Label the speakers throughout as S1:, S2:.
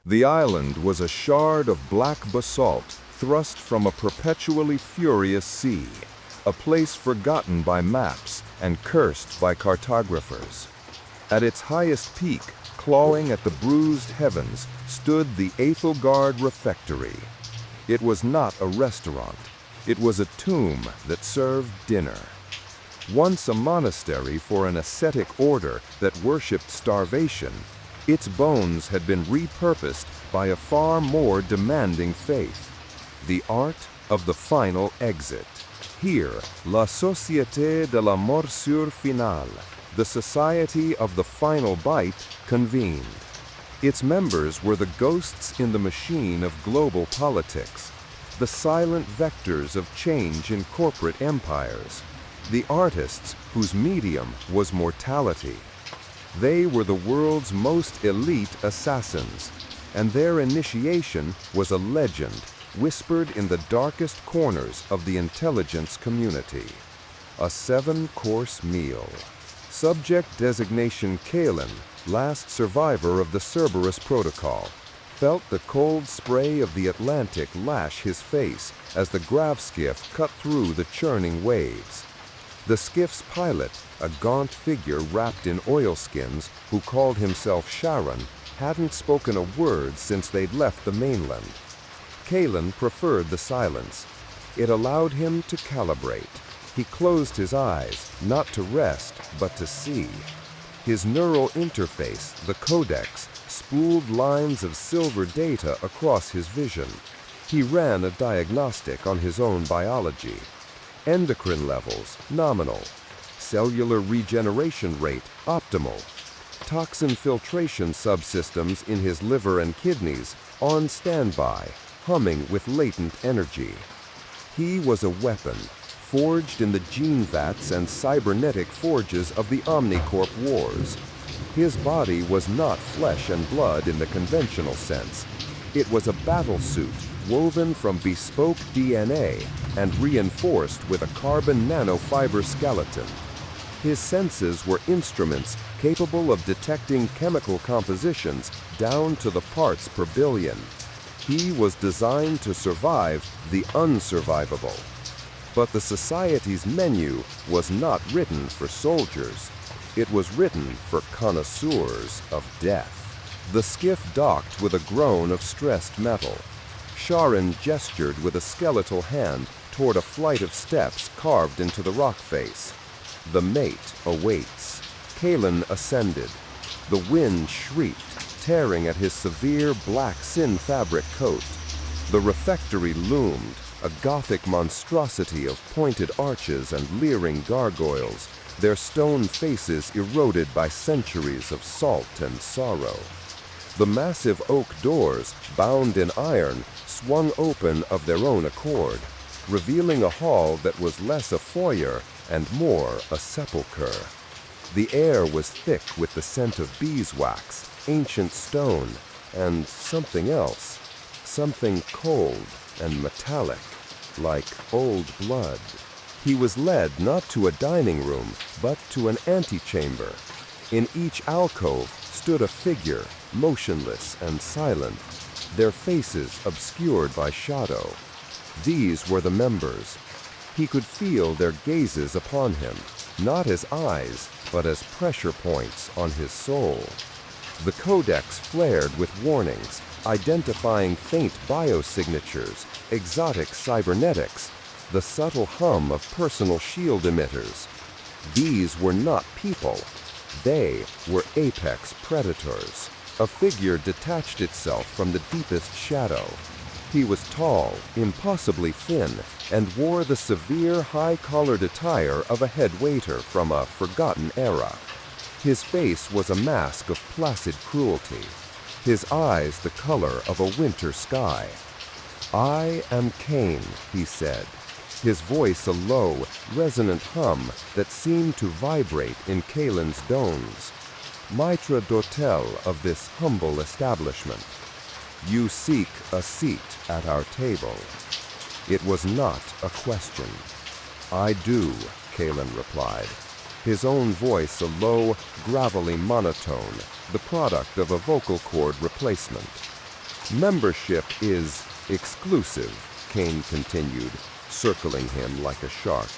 S1: The island was a shard of black basalt thrust from a perpetually furious sea, a place forgotten by maps and cursed by cartographers. At its highest peak, clawing at the bruised heavens, stood the Æthelgard Refectory. It was not a restaurant. It was a tomb that served dinner. Once a monastery for an ascetic order that worshipped starvation, its bones had been repurposed by a far more demanding faith: the art of the final exit. Here, La Société de la Morsure Finale, the Society of the Final Bite, convened. Its members were the ghosts in the machine of global politics, the silent vectors of change in corporate empires, the artists whose medium was mortality. They were the world's most elite assassins, and their initiation was a legend whispered in the darkest corners of the intelligence community. A 7-course meal. Subject designation Kalen, last survivor of the Cerberus Protocol, felt the cold spray of the Atlantic lash his face as the Grav skiff cut through the churning waves. The skiff's pilot, a gaunt figure wrapped in oilskins who called himself Sharon, hadn't spoken a word since they'd left the mainland. Kalen preferred the silence. It allowed him to calibrate. He closed his eyes, not to rest, but to see. His neural interface, the codex, spooled lines of silver data across his vision. He ran a diagnostic on his own biology. Endocrine levels, nominal. Cellular regeneration rate, optimal. Toxin filtration subsystems in his liver and kidneys, on standby, humming with latent energy. He was a weapon, forged in the gene vats and cybernetic forges of the Omnicorp wars. His body was not flesh and blood in the conventional sense. It was a battle suit woven from bespoke DNA and reinforced with a carbon nanofiber skeleton. His senses were instruments capable of detecting chemical compositions down to the parts per billion. He was designed to survive the unsurvivable. But the Society's menu was not written for soldiers. It was written for connoisseurs of death. The skiff docked with a groan of stressed metal. Sharon gestured with a skeletal hand toward a flight of steps carved into the rock face. The mate awaits. Kalen ascended. The wind shrieked, tearing at his severe black sin fabric coat. The refectory loomed, a Gothic monstrosity of pointed arches and leering gargoyles, their stone faces eroded by centuries of salt and sorrow. The massive oak doors, bound in iron, swung open of their own accord, revealing a hall that was less a foyer and more a sepulchre. The air was thick with the scent of beeswax, ancient stone, and something else, something cold and metallic, like old blood. He was led not to a dining room, but to an antechamber. In each alcove stood a figure, motionless and silent, their faces obscured by shadow. These were the members. He could feel their gazes upon him, not as eyes, but as pressure points on his soul. The codex flared with warnings, identifying faint biosignatures, exotic cybernetics, the subtle hum of personal shield emitters. These were not people. They were apex predators. A figure detached itself from the deepest shadow. He was tall, impossibly thin, and wore the severe high-collared attire of a head waiter from a forgotten era. His face was a mask of placid cruelty, his eyes the color of a winter sky. "I am Cain," he said, his voice a low, resonant hum that seemed to vibrate in Kalen's domes. "Maître d'hôtel of this humble establishment. You seek a seat at our table." It was not a question. "I do," Kalen replied, his own voice a low, gravelly monotone, the product of a vocal cord replacement.
S2: Membership is exclusive, Kane continued, circling him like a shark.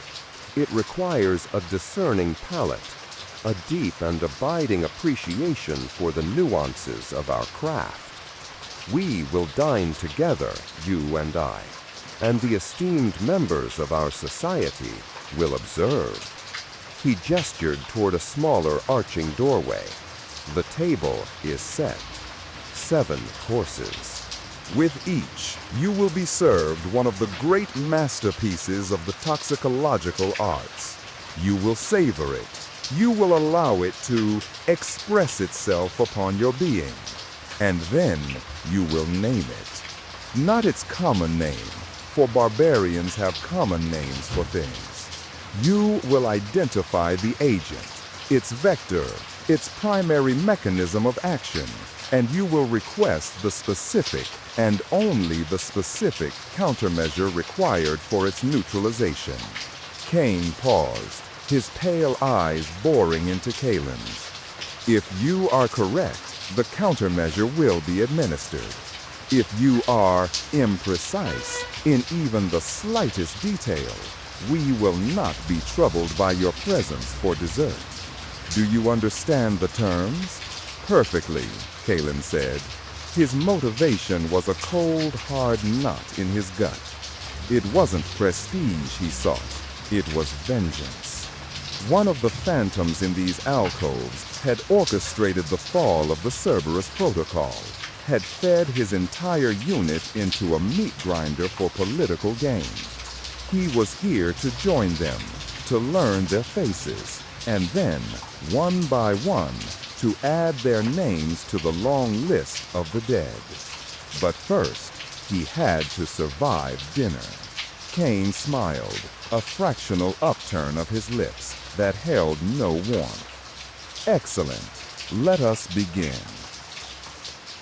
S2: It requires a discerning palate, a deep and abiding appreciation for the nuances of our craft. We will dine together, you and I, and the esteemed members of our society will observe. He gestured toward a smaller arching doorway. The table is set. 7 courses. With each, you will be served one of the great masterpieces of the toxicological arts. You will savor it. You will allow it to express itself upon your being. And then you will name it. Not its common name, for barbarians have common names for things. You will identify the agent, its vector, its primary mechanism of action, and you will request the specific and only the specific countermeasure required for its neutralization. Kane paused, his pale eyes boring into Kalen's. If you are correct, the countermeasure will be administered. If you are imprecise in even the slightest detail, we will not be troubled by your presence for dessert. Do you understand the terms? Perfectly, Kalen said. His motivation was a cold, hard knot in his gut. It wasn't prestige he sought, it was vengeance. One of the phantoms in these alcoves had orchestrated the fall of the Cerberus Protocol, had fed his entire unit into a meat grinder for political gain. He was here to join them, to learn their faces, and then, one by one, to add their names to the long list of the dead. But first, he had to survive dinner. Kane smiled, a fractional upturn of his lips that held no warmth. Excellent. Let us begin.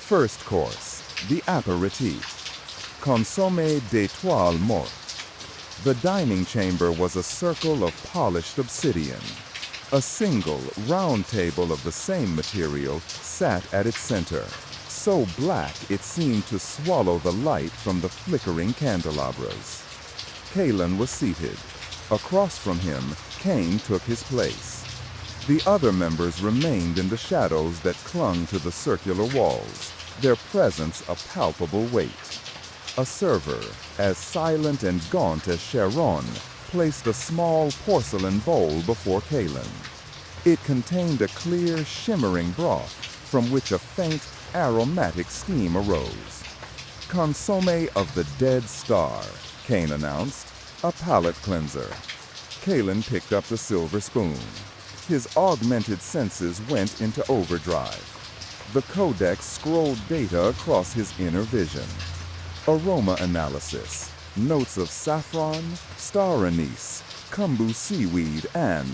S2: First course, the apéritif. Consommé d'étoiles mortes. The dining chamber was a circle of polished obsidian. A single, round table of the same material sat at its center, so black it seemed to swallow the light from the flickering candelabras. Kalen was seated. Across from him, Kane took his place. The other members remained in the shadows that clung to the circular walls, their presence a palpable weight. A server, as silent and gaunt as Charon, placed a small porcelain bowl before Kalen. It contained a clear, shimmering broth from which a faint, aromatic steam arose. Consommé of the Dead Star, Kane announced, a palate cleanser. Kalen picked up the silver spoon. His augmented senses went into overdrive. The codex scrolled data across his inner vision. Aroma analysis, notes of saffron, star anise, kombu seaweed, and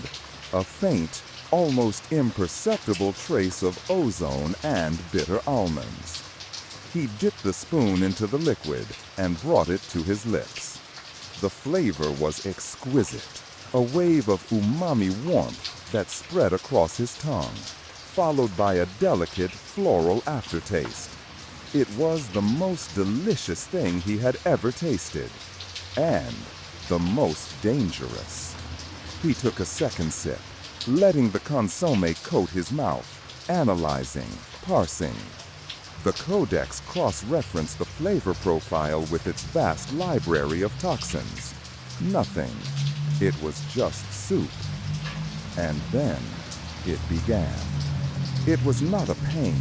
S2: a faint, almost imperceptible trace of ozone and bitter almonds. He dipped the spoon into the liquid and brought it to his lips. The flavor was exquisite, a wave of umami warmth that spread across his tongue, followed by a delicate floral aftertaste. It was the most delicious thing he had ever tasted, and the most dangerous. He took a second sip, letting the consommé coat his mouth, analyzing, parsing. The codex cross-referenced the flavor profile with its vast library of toxins. Nothing. It was just soup. And then it began. It was not a pain.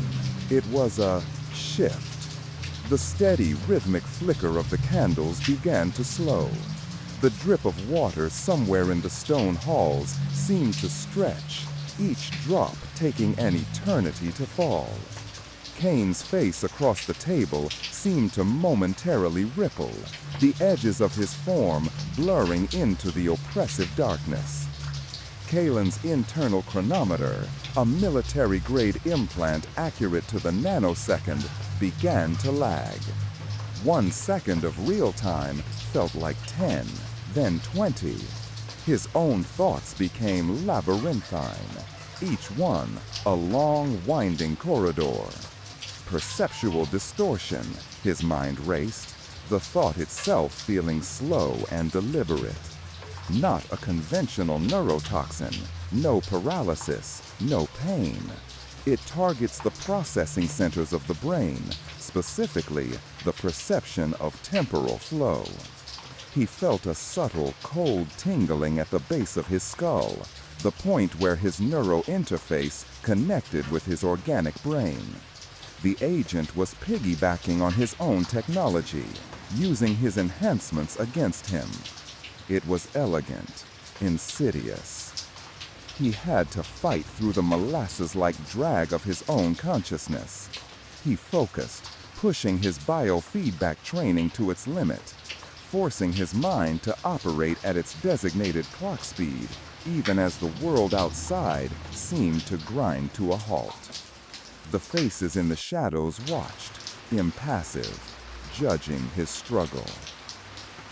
S2: It was a shift. The steady, rhythmic flicker of the candles began to slow. The drip of water somewhere in the stone halls seemed to stretch, each drop taking an eternity to fall. Kane's face across the table seemed to momentarily ripple, the edges of his form blurring into the oppressive darkness. Kalen's internal chronometer, a military-grade implant accurate to the nanosecond, began to lag. 1 second of real time felt like 10, then 20. His own thoughts became labyrinthine, each one a long, winding corridor.
S3: perceptual distortion, his mind raced, the thought itself feeling slow and deliberate. Not a conventional neurotoxin, no paralysis, no pain. It targets the processing centers of the brain, specifically the perception of temporal flow. He felt a subtle, cold tingling at the base of his skull, the point where his neurointerface connected with his organic brain. The agent was piggybacking on his own technology, using his enhancements against him. It was elegant, insidious. He had to fight through the molasses-like drag of his own consciousness. He focused, pushing his biofeedback training to its limit, forcing his mind to operate at its designated clock speed, even as the world outside seemed to grind to a halt. The faces in the shadows watched, impassive, judging his struggle.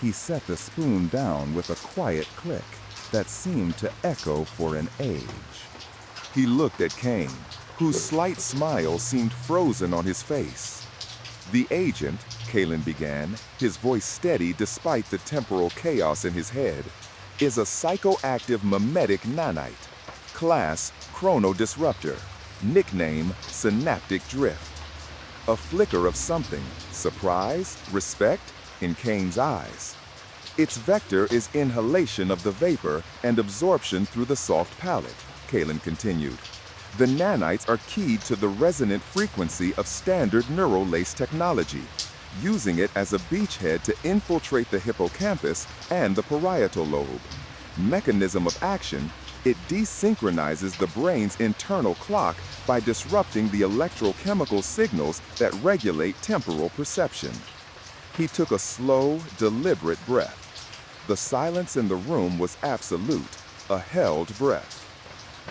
S3: He set the spoon down with a quiet click that seemed to echo for an age.
S1: He looked at Kane, whose slight smile seemed frozen on his face. "The agent," Kalen began, his voice steady despite the temporal chaos in his head, "is a psychoactive mimetic nanite. Class, chronodisruptor. Nickname, synaptic drift." A flicker of something, surprise, respect, in Kane's eyes. "Its vector is inhalation of the vapor and absorption through the soft palate," Kalen continued. "The nanites are keyed to the resonant frequency of standard neural lace technology, using it as a beachhead to infiltrate the hippocampus and the parietal lobe. Mechanism of action: it desynchronizes the brain's internal clock by disrupting the electrochemical signals that regulate temporal perception." He took a slow, deliberate breath. The silence in the room was absolute, a held breath.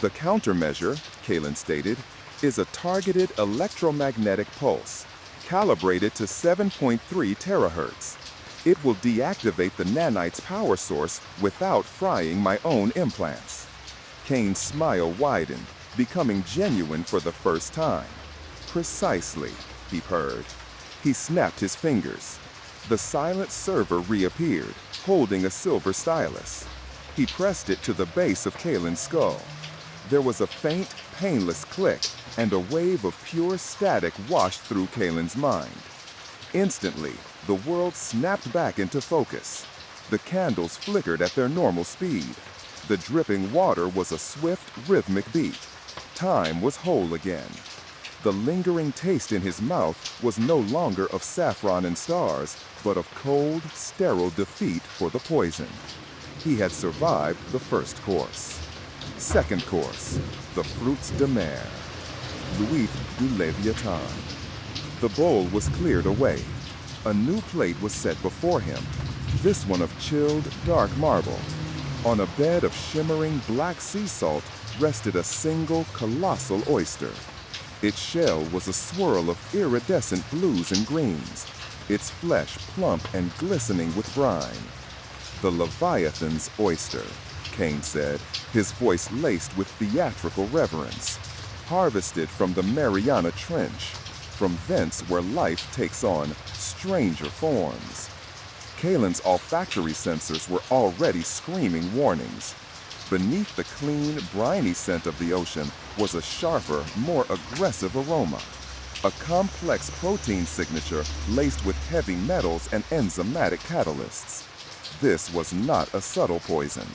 S1: "The countermeasure," Kalen stated, "is a targeted electromagnetic pulse, calibrated to 7.3 terahertz. It will deactivate the nanite's power source without frying my own implants." Kane's smile widened, becoming genuine for the first time. "Precisely," he purred. He snapped his fingers. The silent server reappeared, holding a silver stylus. He pressed it to the base of Kalen's skull. There was a faint, painless click, and a wave of pure static washed through Kalen's mind. Instantly, the world snapped back into focus. The candles flickered at their normal speed. The dripping water was a swift, rhythmic beat. Time was whole again. The lingering taste in his mouth was no longer of saffron and stars, but of cold, sterile defeat for the poison. He had survived the first course. Second course, the fruits de mer. L'huître du Léviathan. The bowl was cleared away. A new plate was set before him, this one of chilled, dark marble. On a bed of shimmering black sea salt rested a single, colossal oyster. Its shell was a swirl of iridescent blues and greens, its flesh plump and glistening with brine. "The Leviathan's oyster," Kane said, his voice laced with theatrical reverence. "Harvested from the Mariana Trench, from thence where life takes on stranger forms." Kalen's olfactory sensors were already screaming warnings. Beneath the clean, briny scent of the ocean was a sharper, more aggressive aroma. A complex protein signature laced with heavy metals and enzymatic catalysts. This was not a subtle poison.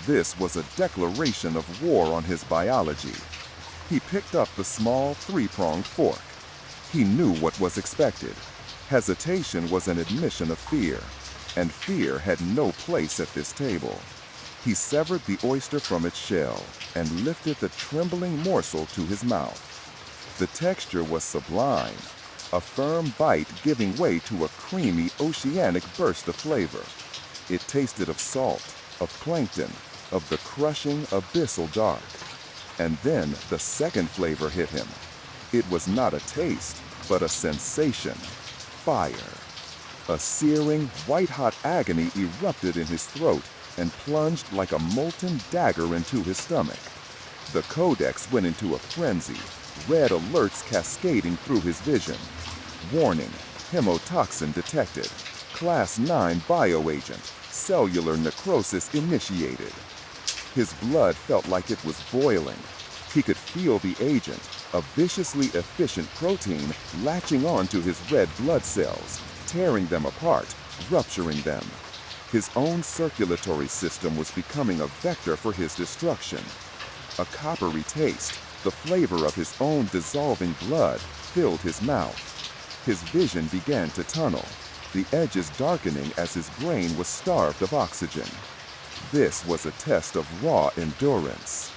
S1: This was a declaration of war on his biology. He picked up the small, three-pronged fork. He knew what was expected. Hesitation was an admission of fear, and fear had no place at this table. He severed the oyster from its shell and lifted the trembling morsel to his mouth. The texture was sublime, a firm bite giving way to a creamy, oceanic burst of flavor. It tasted of salt, of plankton, of the crushing, abyssal dark. And then the second flavor hit him. It was not a taste, but a sensation. Fire. A searing, white-hot agony erupted in his throat and plunged like a molten dagger into his stomach. The codex went into a frenzy,
S3: red alerts cascading through his vision. Warning, hemotoxin detected. Class 9 bioagent, cellular necrosis initiated. His blood felt like it was boiling. He could feel the agent, a viciously efficient protein, latching onto his red blood cells, tearing them apart, rupturing them. His own circulatory system was becoming a vector for his destruction. A coppery taste, the flavor of his own dissolving blood, filled his mouth. His vision began to tunnel, the edges darkening as his brain was starved of oxygen. This was a test of raw endurance.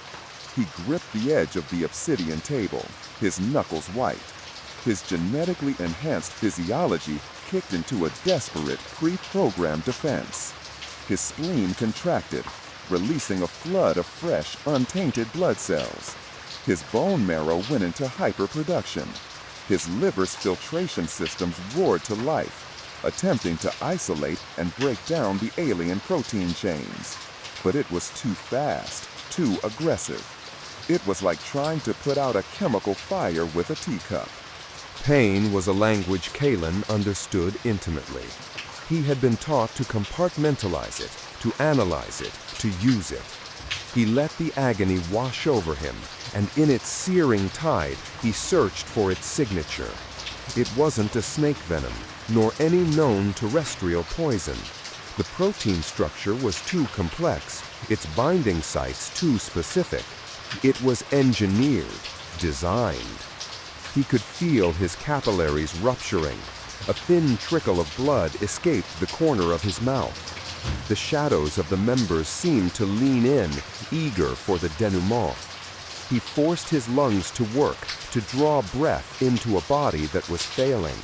S3: He gripped the edge of the obsidian table, his knuckles white. His genetically enhanced physiology kicked into a desperate, pre-programmed defense. His spleen contracted, releasing a flood of fresh, untainted blood cells. His bone marrow went into hyperproduction. His liver's filtration systems roared to life, attempting to isolate and break down the alien protein chains. But it was too fast, too aggressive. It was like trying to put out a chemical fire with a teacup.
S2: Pain was a language Kalen understood intimately. He had been taught to compartmentalize it, to analyze it, to use it. He let the agony wash over him, and in its searing tide, he searched for its signature. It wasn't a snake venom, nor any known terrestrial poison. The protein structure was too complex, its binding sites too specific. It was engineered, designed. He could feel his capillaries rupturing. A thin trickle of blood escaped the corner of his mouth. The shadows of the members seemed to lean in, eager for the denouement. He forced his lungs to work, to draw breath into a body that was failing.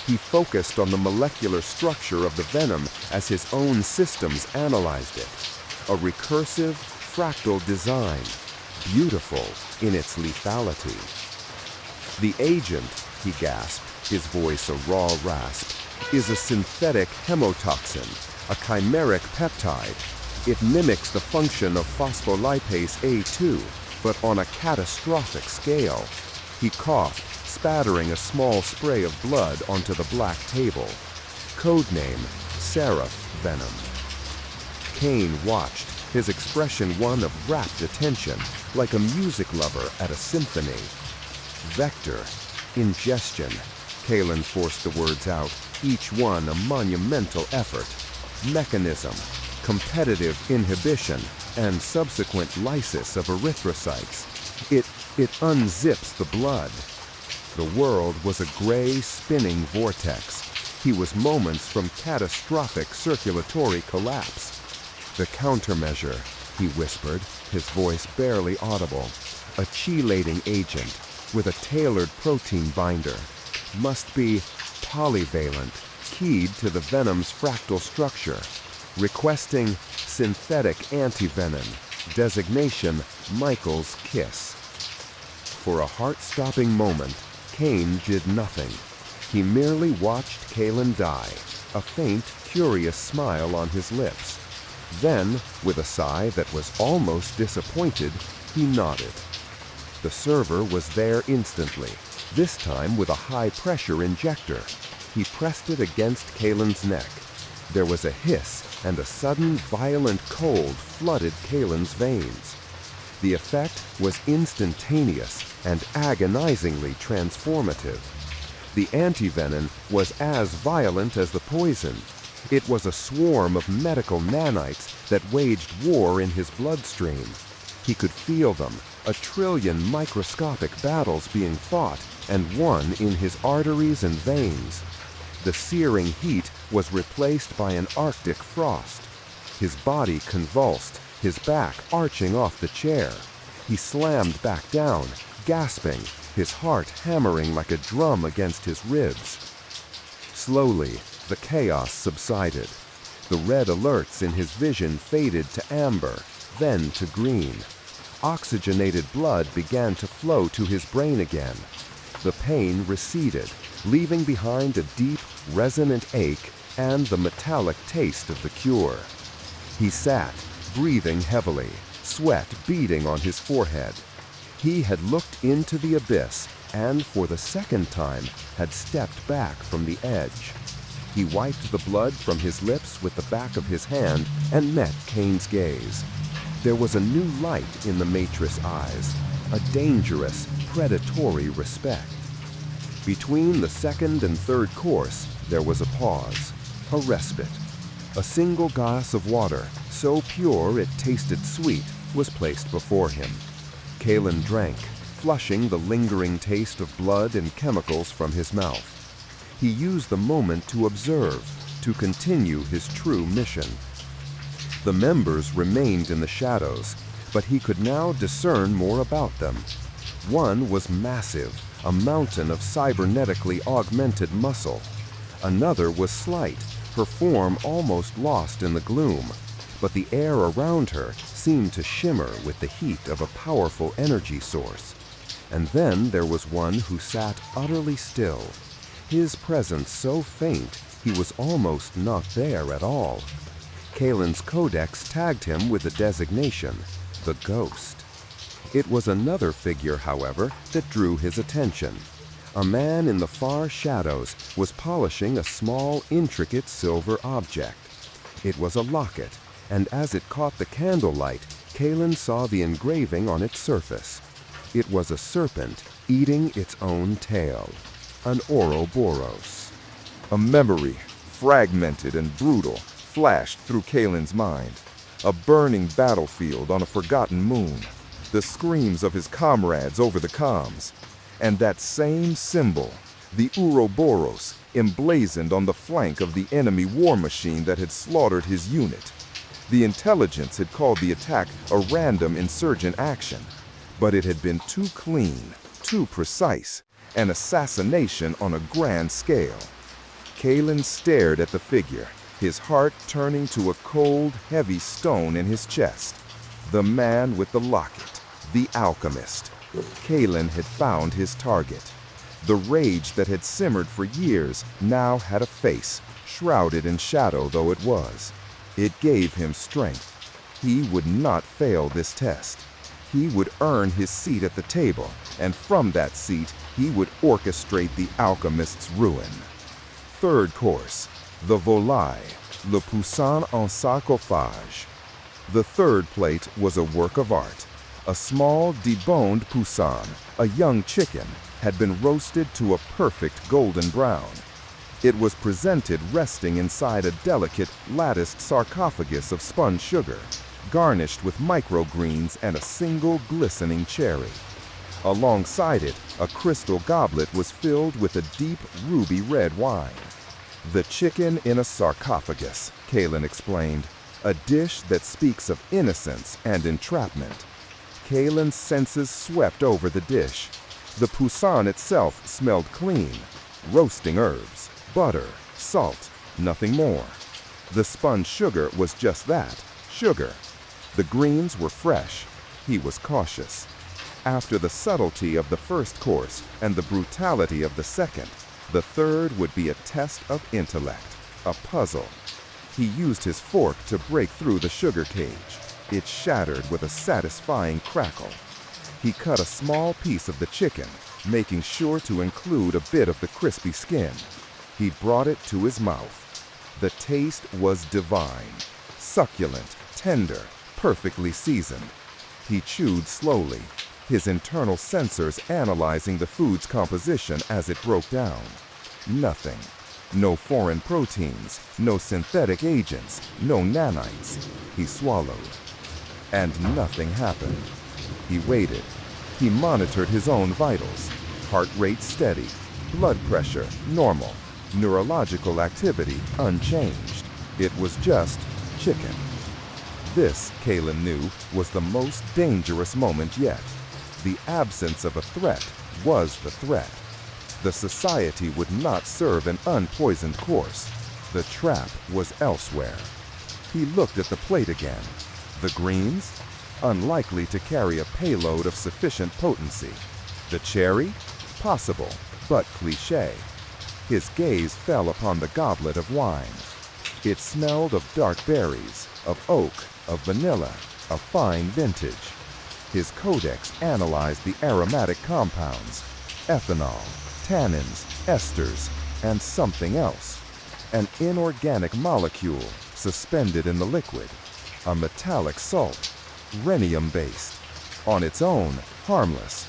S2: He focused on the molecular structure of the venom as his own systems analyzed it. A recursive, fractal design, beautiful in its lethality. The agent, he gasped, his voice a raw rasp, is a synthetic hemotoxin, a chimeric peptide. It mimics the function of phospholipase A2, but on a catastrophic scale. He coughed, spattering a small spray of blood onto the black table. Codename, Seraph Venom. Kane watched, his expression one of rapt attention, like a music lover at a symphony. Vector, ingestion. Kalen forced the words out, each one a monumental effort. Mechanism, competitive inhibition, and subsequent lysis of erythrocytes. It unzips the blood. The world was a gray, spinning vortex. He was moments from catastrophic circulatory collapse. The countermeasure, he whispered, his voice barely audible. A chelating agent with a tailored protein binder. Must be polyvalent, keyed to the venom's fractal structure. Requesting synthetic antivenom. Designation Michael's Kiss. For a heart-stopping moment, Kane did nothing. He merely watched Kalen die, a faint, curious smile on his lips. Then, with a sigh that was almost disappointed, he nodded. The server was there instantly, this time with a high-pressure injector. He pressed it against Kalen's neck. There was a hiss, and a sudden, violent cold flooded Kalen's veins. The effect was instantaneous and agonizingly transformative. The antivenom was as violent as the poison. It was a swarm of medical nanites that waged war in his bloodstream. He could feel them, a trillion microscopic battles being fought and won in his arteries and veins. The searing heat was replaced by an Arctic frost. His body convulsed, his back arching off the chair. He slammed back down, gasping, his heart hammering like a drum against his ribs. Slowly, the chaos subsided. The red alerts in his vision faded to amber, then to green. Oxygenated blood began to flow to his brain again. The pain receded, leaving behind a deep, resonant ache and the metallic taste of the cure. He sat, breathing heavily, sweat beading on his forehead. He had looked into the abyss and, for the second time, had stepped back from the edge. He wiped the blood from his lips with the back of his hand and met Kane's gaze. There was a new light in the Matris' eyes, a dangerous, predatory respect. Between the second and third course, there was a pause, a respite. A single glass of water, so pure it tasted sweet, was placed before him. Kalen drank, flushing the lingering taste of blood and chemicals from his mouth. He used the moment to observe, to continue his true mission. The members remained in the shadows, but he could now discern more about them. One was massive, a mountain of cybernetically augmented muscle. Another was slight, her form almost lost in the gloom, but the air around her seemed to shimmer with the heat of a powerful energy source. And then there was one who sat utterly still, his presence so faint he was almost not there at all. Kalen's codex tagged him with the designation, the Ghost. It was another figure, however, that drew his attention. A man in the far shadows was polishing a small, intricate silver object. It was a locket, and as it caught the candlelight, Kalen saw the engraving on its surface. It was a serpent eating its own tail, an Ouroboros.
S1: A memory, fragmented and brutal, flashed through Kalen's mind. A burning battlefield on a forgotten moon, the screams of his comrades over the comms, and that same symbol, the Ouroboros, emblazoned on the flank of the enemy war machine that had slaughtered his unit. The intelligence had called the attack a random insurgent action, but it had been too clean, too precise, an assassination on a grand scale. Kalen stared at the figure, his heart turning to a cold, heavy stone in his chest. The man with the locket, the alchemist. Kalen had found his target. The rage that had simmered for years now had a face, shrouded in shadow though it was. It gave him strength. He would not fail this test. He would earn his seat at the table, and from that seat, he would orchestrate the alchemist's ruin. Third course, the volaille, le poussin en sarcophage. The third plate was a work of art. A small, deboned poussin, a young chicken, had been roasted to a perfect golden brown. It was presented resting inside a delicate, latticed sarcophagus of spun sugar, garnished with microgreens and a single glistening cherry. Alongside it, a crystal goblet was filled with a deep ruby red wine. The chicken in a sarcophagus, Kalen explained, a dish that speaks of innocence and entrapment. Kalen's senses swept over the dish. The poussin itself smelled clean, roasting herbs, butter, salt, nothing more. The spun sugar was just that, sugar. The greens were fresh. He was cautious. After the subtlety of the first course and the brutality of the second, the third would be a test of intellect, a puzzle. He used his fork to break through the sugar cage. It shattered with a satisfying crackle. He cut a small piece of the chicken, making sure to include a bit of the crispy skin. He brought it to his mouth. The taste was divine, succulent, tender, perfectly seasoned. He chewed slowly, his internal sensors analyzing the food's composition as it broke down. Nothing. No foreign proteins, no synthetic agents, no nanites. He swallowed. And nothing happened. He waited. He monitored his own vitals. Heart rate steady, blood pressure normal, neurological activity unchanged. It was just chicken. This, Kalen knew, was the most dangerous moment yet. The absence of a threat was the threat. The society would not serve an unpoisoned course. The trap was elsewhere. He looked at the plate again. The greens? Unlikely to carry a payload of sufficient potency. The cherry? Possible, but cliché. His gaze fell upon the goblet of wine. It smelled of dark berries, of oak, of vanilla, of fine vintage.
S3: His codex analyzed the aromatic compounds, ethanol, tannins, esters, and something else. An inorganic molecule suspended in the liquid, a metallic salt, rhenium-based. On its own, harmless.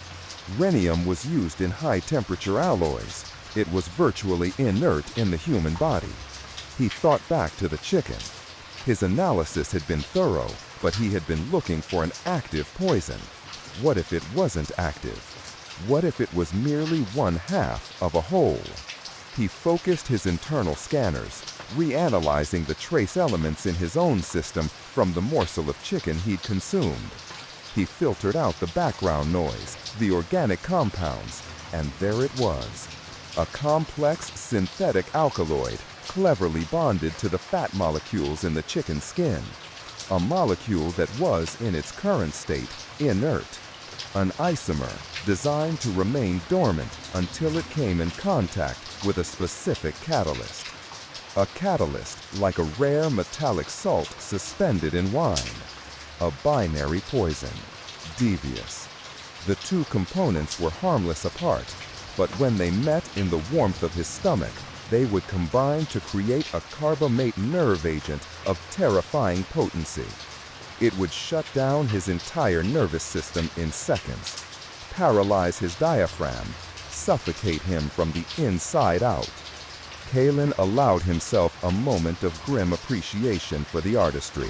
S3: Rhenium was used in high-temperature alloys. It was virtually inert in the human body. He thought back to the chicken. His analysis had been thorough, but he had been looking for an active poison. What if it wasn't active? What if it was merely one half of a whole? He focused his internal scanners, reanalyzing the trace elements in his own system from the morsel of chicken he'd consumed. He filtered out the background noise, the organic compounds, and there it was. A complex synthetic alkaloid, cleverly bonded to the fat molecules in the chicken skin. A molecule that was, in its current state, inert. An isomer designed to remain dormant until it came in contact with a specific catalyst. A catalyst like a rare metallic salt suspended in wine. A binary poison. Devious. The two components were harmless apart, but when they met in the warmth of his stomach, they would combine to create a carbamate nerve agent of terrifying potency. It would shut down his entire nervous system in seconds, paralyze his diaphragm, suffocate him from the inside out. Kalen allowed himself a moment of grim appreciation for the artistry.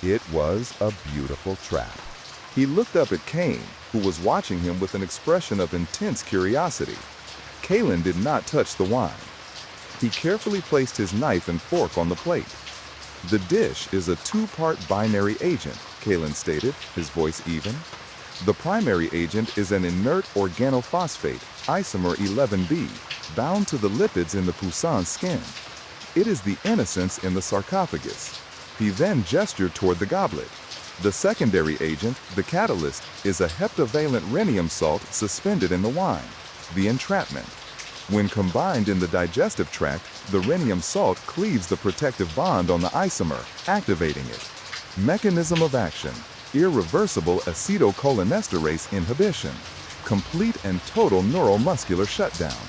S3: It was a beautiful trap.
S1: He looked up at Cain, who was watching him with an expression of intense curiosity. Kalen did not touch the wine. He carefully placed his knife and fork on the plate. The dish is a two-part binary agent, Kalen stated, his voice even. The primary agent is an inert organophosphate, isomer 11B, bound to the lipids in the Poussin's skin. It is the innocence in the sarcophagus. He then gestured toward the goblet. The secondary agent, the catalyst, is a heptavalent rhenium salt suspended in the wine, the entrapment. When combined in the digestive tract, the rhenium salt cleaves the protective bond on the isomer, activating it. Mechanism of action: irreversible acetylcholinesterase inhibition. Complete and total neuromuscular shutdown.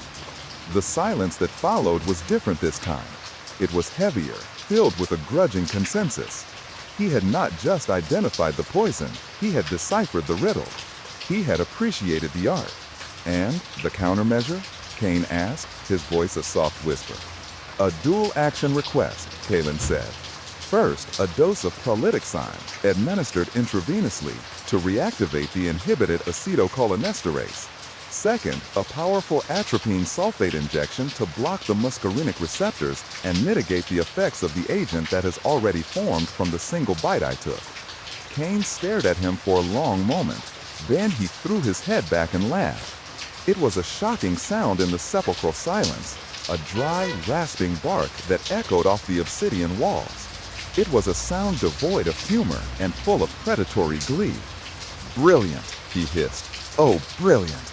S1: The silence that followed was different this time. It was heavier, filled with a grudging consensus. He had not just identified the poison, he had deciphered the riddle. He had appreciated the art. And the countermeasure? Cain asked, his voice a soft whisper. A dual-action request, Kalen said. First, a dose of prolitoxime, administered intravenously to reactivate the inhibited acetylcholinesterase. Second, a powerful atropine sulfate injection to block the muscarinic receptors and mitigate the effects of the agent that has already formed from the single bite I took. Cain stared at him for a long moment. Then he threw his head back and laughed. It was a shocking sound in the sepulchral silence, a dry, rasping bark that echoed off the obsidian walls. It was a sound devoid of humor and full of predatory glee. Brilliant, he hissed. Oh, brilliant.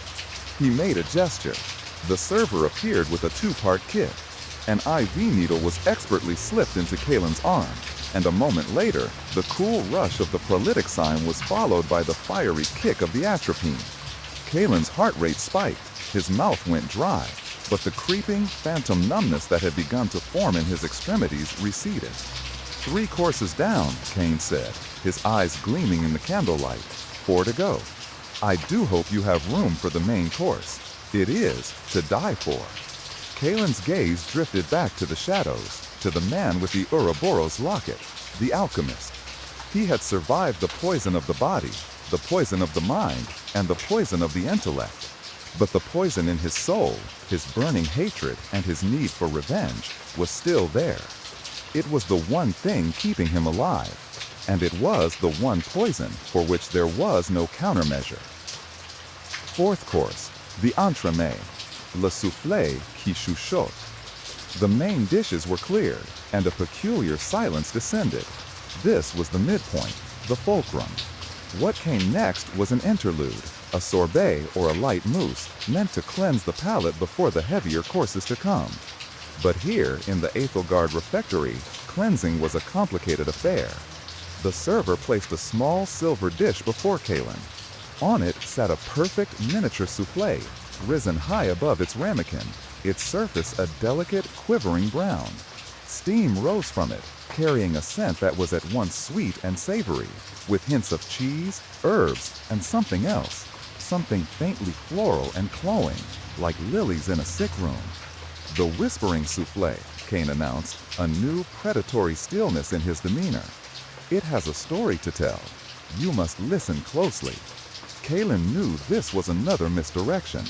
S1: He made a gesture. The server appeared with a two-part kit. An IV needle was expertly slipped into Kalen's arm, and a moment later, the cool rush of the prolitoxime was followed by the fiery kick of the atropine. Kalen's heart rate spiked, his mouth went dry, but the creeping, phantom numbness that had begun to form in his extremities receded. 3 courses down, Cain said, his eyes gleaming in the candlelight. 4 to go. I do hope you have room for the main course. It is to die for. Kalen's gaze drifted back to the shadows, to the man with the Ouroboros locket, the alchemist. He had survived the poison of the body, the poison of the mind, and the poison of the intellect. But the poison in his soul, his burning hatred, and his need for revenge was still there. It was the one thing keeping him alive, and it was the one poison for which there was no countermeasure. 4th course, the entremet, le soufflé qui chuchote. The main dishes were cleared, and a peculiar silence descended. This was the midpoint, the fulcrum. What came next was an interlude, a sorbet or a light mousse, meant to cleanse the palate before the heavier courses to come. But here, in the Ethelgard refectory, cleansing was a complicated affair. The server placed a small silver dish before Kalen.
S3: On it sat a perfect miniature souffle, risen high above its ramekin, its surface a delicate, quivering brown. Steam rose from it, carrying a scent that was at once sweet and savory, with hints of cheese, herbs, and something else, something faintly floral and cloying, like lilies in a sick room. "The whispering souffle," Kane announced, a new predatory stillness in his demeanor. "It has a story to tell. You must listen closely." Kalen knew this was another misdirection.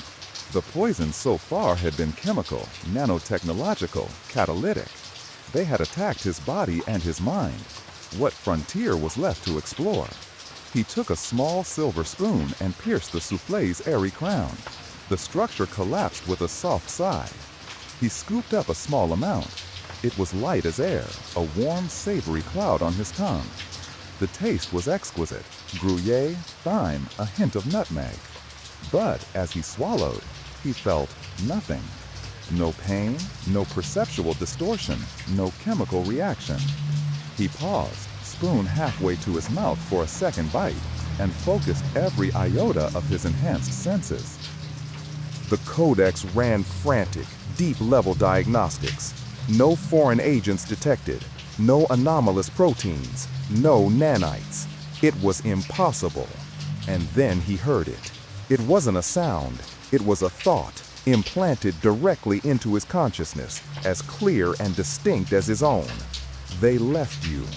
S3: The poison so far had been chemical, nanotechnological, catalytic. They had attacked his body and his mind. What frontier was left to explore? He took a small silver spoon and pierced the souffle's airy crown. The structure collapsed with a soft sigh. He scooped up a small amount. It was light as air, a warm, savory cloud on his tongue. The taste was exquisite, Gruyere, thyme, a hint of nutmeg. But as he swallowed, he felt nothing. No pain, no perceptual distortion, no chemical reaction. He paused, spoon halfway to his mouth for a second bite, and focused every iota of his enhanced senses.
S1: The Codex ran frantic, deep-level diagnostics. No foreign agents detected, no anomalous proteins, no nanites. It was impossible. And then he heard it. It wasn't a sound, it was a thought, implanted directly into his consciousness, as clear and distinct as his own. "They left you."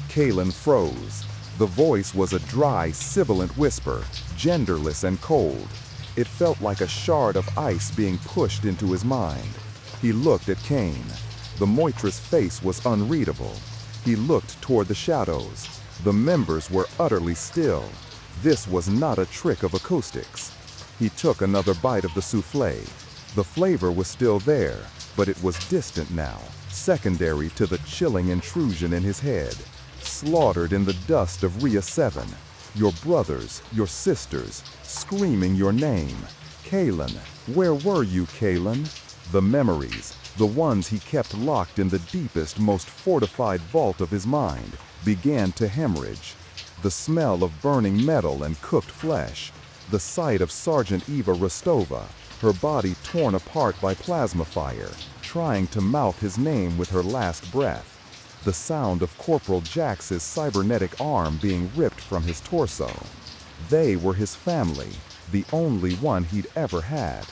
S1: Kalen froze. The voice was a dry, sibilant whisper, genderless and cold. It felt like a shard of ice being pushed into his mind. He looked at Kane. The Moitra's face was unreadable. He looked toward the shadows. The members were utterly still. This was not a trick of acoustics. He took another bite of the souffle. The flavor was still there, but it was distant now, secondary to the chilling intrusion in his head. Slaughtered in the dust of Rhea 7, your brothers, your sisters, screaming your name. Kalen, where were you, Kalen? The memories, the ones he kept locked in the deepest, most fortified vault of his mind, began to hemorrhage. The smell of burning metal and cooked flesh, the sight of Sergeant Eva Rostova, her body torn apart by plasma fire, trying to mouth his name with her last breath, the sound of Corporal Jax's cybernetic arm being ripped from his torso. They were his family, the only one he'd ever had.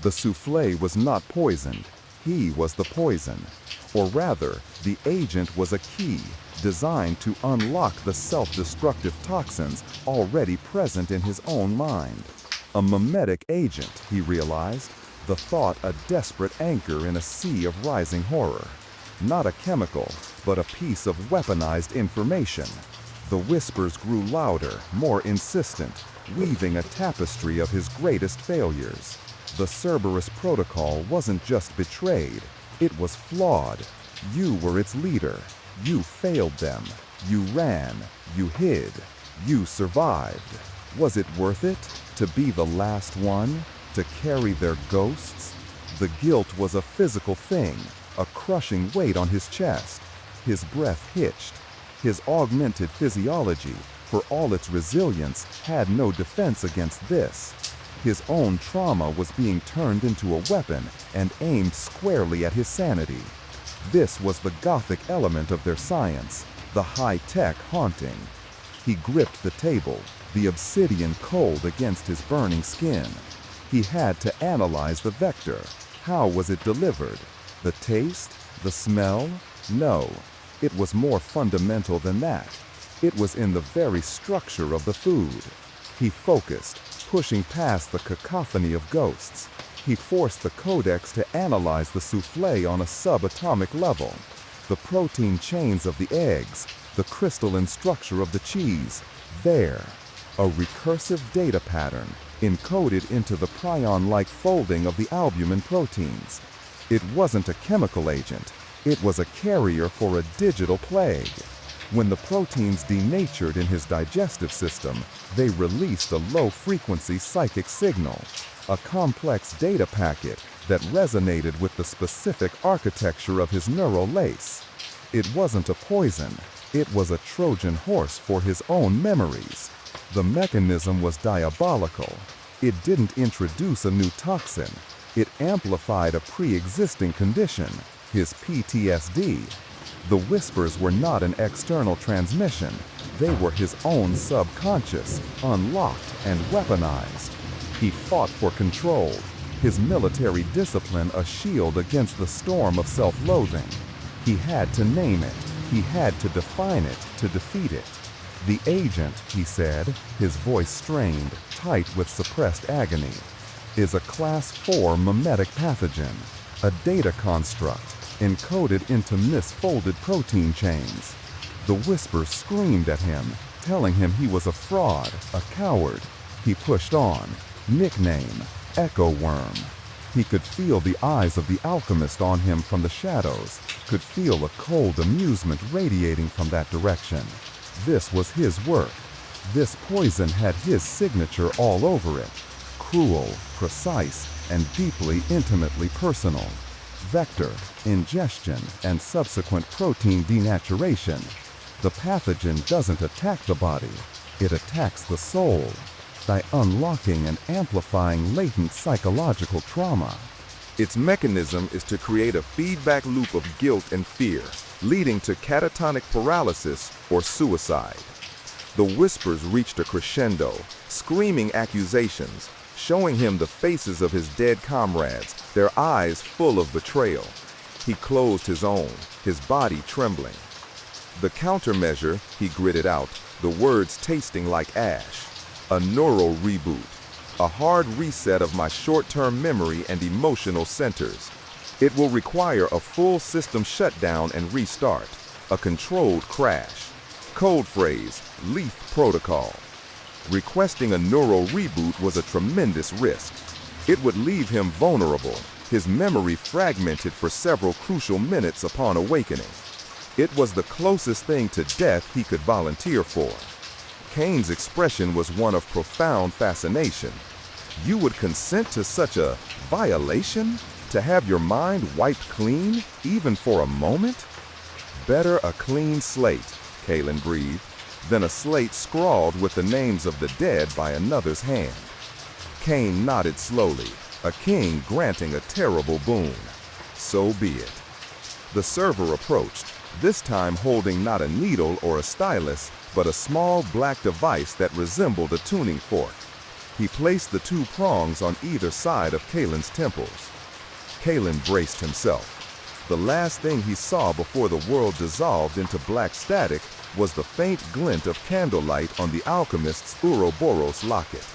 S1: The souffle was not poisoned, he was the poison. Or rather, the agent was a key, designed to unlock the self-destructive toxins already present in his own mind. A mimetic agent, he realized, the thought a desperate anchor in a sea of rising horror. Not a chemical, but a piece of weaponized information. The whispers grew louder, more insistent, weaving a tapestry of his greatest failures. The Cerberus Protocol wasn't just betrayed, it was flawed. You were its leader. You failed them. You ran. You hid. You survived. Was it worth it? To be the last one? To carry their ghosts? The guilt was a physical thing, a crushing weight on his chest. His breath hitched. His augmented physiology, for all its resilience, had no defense against this. His own trauma was being turned into a weapon and aimed squarely at his sanity. This was the Gothic element of their science, the high-tech haunting. He gripped the table, the obsidian cold against his burning skin. He had to analyze the vector. How was it delivered? The taste? The smell? No. It was more fundamental than that. It was in the very structure of the food. He focused, pushing past the cacophony of ghosts. He forced the Codex to analyze the souffle on a subatomic level. The protein chains of the eggs, the crystalline structure of the cheese, there. A recursive data pattern, encoded into the prion-like folding of the albumin proteins. It wasn't a chemical agent, it was a carrier for a digital plague. When the proteins denatured in his digestive system, they released a low-frequency psychic signal, a complex data packet that resonated with the specific architecture of his neural lace. It wasn't a poison, it was a Trojan horse for his own memories.
S3: The mechanism was diabolical. It didn't introduce a new toxin. It amplified a pre-existing condition, his PTSD. The whispers were not an external transmission. They were his own subconscious, unlocked and weaponized. He fought for control, his military discipline a shield against the storm of self-loathing. He had to name it. He had to define it to defeat it. The agent, he said, his voice strained, tight with suppressed agony, is a Class 4 mimetic pathogen, a data construct encoded into misfolded protein chains. The whisper screamed at him, telling him he was a fraud, a coward. He pushed on. Nickname, Echo Worm. He could feel the eyes of the alchemist on him from the shadows, could feel a cold amusement radiating from that direction. This was his work. This poison had his signature all over it. Cruel, precise, and deeply intimately personal. Vector, ingestion, and subsequent protein denaturation. The pathogen doesn't attack the body. It attacks the soul by unlocking and amplifying latent psychological trauma.
S1: Its mechanism is to create a feedback loop of guilt and fear, leading to catatonic paralysis or suicide. The whispers reached a crescendo, screaming accusations, showing him the faces of his dead comrades, their eyes full of betrayal. He closed his own, his body trembling. The countermeasure, he gritted out, the words tasting like ash. A neural reboot, a hard reset of my short-term memory and emotional centers. It will require a full system shutdown and restart, a controlled crash. Code phrase, Leaf Protocol. Requesting a neural reboot was a tremendous risk. It would leave him vulnerable, his memory fragmented for several crucial minutes upon awakening. It was the closest thing to death he could volunteer for. Kane's expression was one of profound fascination. You would consent to such a violation? To have your mind wiped clean, even for a moment? Better a clean slate, Kalen breathed, than a slate scrawled with the names of the dead by another's hand. Kane nodded slowly, a king granting a terrible boon. So be it. The server approached, this time holding not a needle or a stylus, but a small black device that resembled a tuning fork. He placed the two prongs on either side of Kalen's temples. Kalen braced himself. The last thing he saw before the world dissolved into black static was the faint glint of candlelight on the alchemist's Ouroboros locket.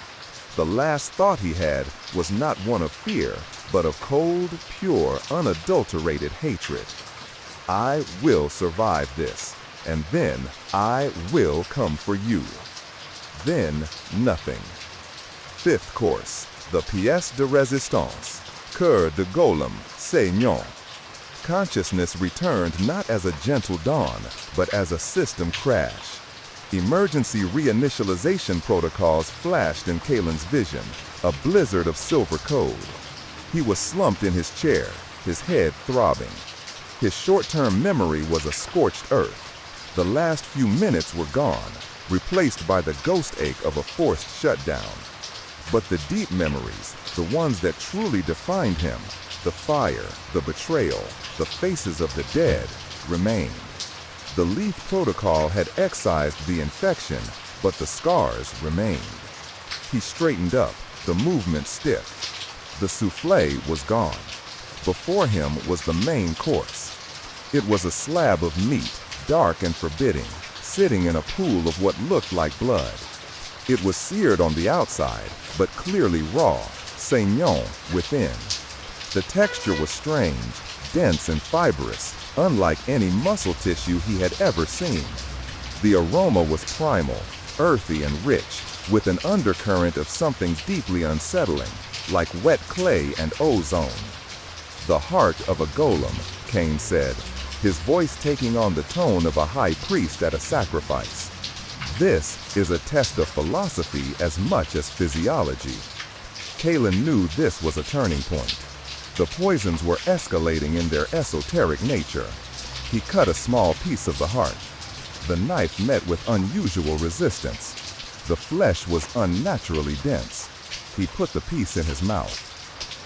S1: The last thought he had was not one of fear, but of cold, pure, unadulterated hatred. I will survive this, and then I will come for you. Then nothing. Fifth course, the pièce de résistance, cœur de golem, saignant. Consciousness returned not as a gentle dawn, but as a system crash. Emergency reinitialization protocols flashed in Kalen's vision, a blizzard of silver code. He was slumped in his chair, his head throbbing. His short-term memory was a scorched earth. The last few minutes were gone, replaced by the ghost ache of a forced shutdown. But the deep memories, the ones that truly defined him, the fire, the betrayal, the faces of the dead, remained. The Leaf Protocol had excised the infection, but the scars remained. He straightened up, the movement stiff. The souffle was gone. Before him was the main course. It was a slab of meat, dark and forbidding, sitting in a pool of what looked like blood. It was seared on the outside, but clearly raw, saignant within. The texture was strange, dense and fibrous, unlike any muscle tissue he had ever seen. The aroma was primal, earthy and rich, with an undercurrent of something deeply unsettling, like wet clay and ozone. The heart of a golem, Kane said, his voice taking on the tone of a high priest at a sacrifice. This is a test of philosophy as much as physiology. Kalen knew this was a turning point. The poisons were escalating in their esoteric nature. He cut a small piece of the heart. The knife met with unusual resistance.
S3: The flesh was unnaturally dense. He put the piece in his mouth.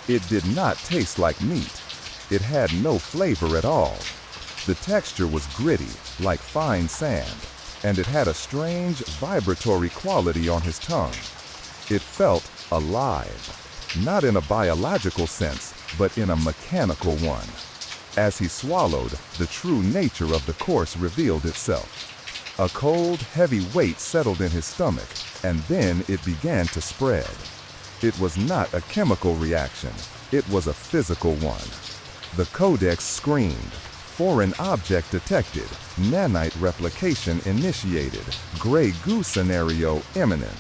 S3: It did not taste like meat. It had no flavor at all. The texture was gritty, like fine sand, and it had a strange, vibratory quality on his tongue. It felt alive, not in a biological sense, but in a mechanical one. As he swallowed, the true nature of the course revealed itself. A cold, heavy weight settled in his stomach, and then it began to spread. It was not a chemical reaction, it was a physical one. The codex screamed. Foreign object detected. Nanite replication initiated. Grey goo scenario imminent.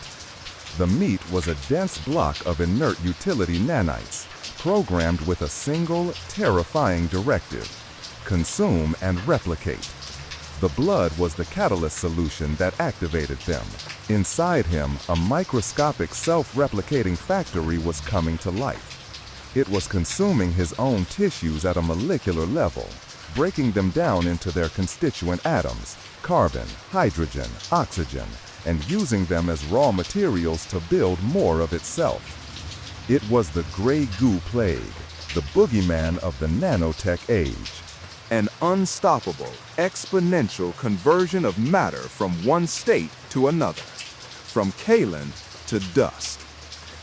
S3: The meat was a dense block of inert utility nanites, programmed with a single, terrifying directive: consume and replicate. The blood was the catalyst solution that activated them. Inside him, a microscopic self-replicating factory was coming to life. It was consuming his own tissues at a molecular level, breaking them down into their constituent atoms, carbon, hydrogen, oxygen, and using them as raw materials to build more of itself. It was the Grey Goo Plague, the boogeyman of the nanotech age.
S1: An unstoppable, exponential conversion of matter from one state to another, from kaolin to dust.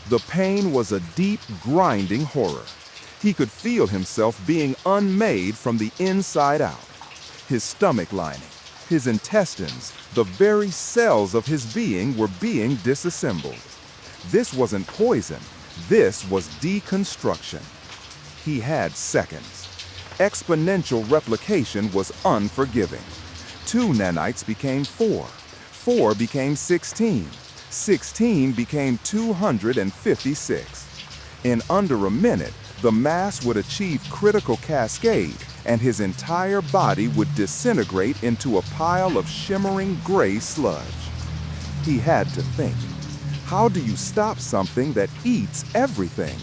S1: The pain was a deep, grinding horror. He could feel himself being unmade from the inside out. His stomach lining, his intestines, the very cells of his being were being disassembled. This wasn't poison, this was deconstruction. He had seconds. Exponential replication was unforgiving. 2 nanites became 4. 4 became 16. 16 became 256. In under a minute, the mass would achieve critical cascade, and his entire body would disintegrate into a pile of shimmering gray sludge. He had to think. How do you stop something that eats everything?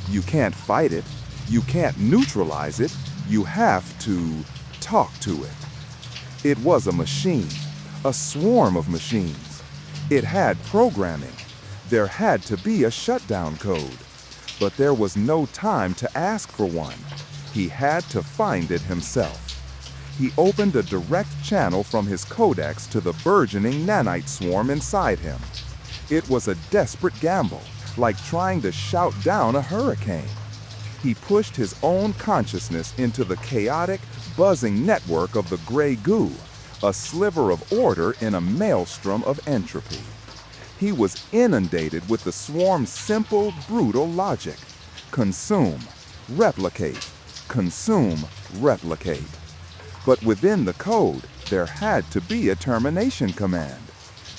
S1: You can't fight it. You can't neutralize it. You have to talk to it. It was a machine, a swarm of machines. It had programming. There had to be a shutdown code. But there was no time to ask for one. He had to find it himself. He opened a direct channel from his codex to the burgeoning nanite swarm inside him. It was a desperate gamble, like trying to shout down a hurricane. He pushed his own consciousness into the chaotic, buzzing network of the Grey Goo, a sliver of order in a maelstrom of entropy. He was inundated with the swarm's simple, brutal logic. Consume, replicate, consume, replicate. But within the code, there had to be a termination command.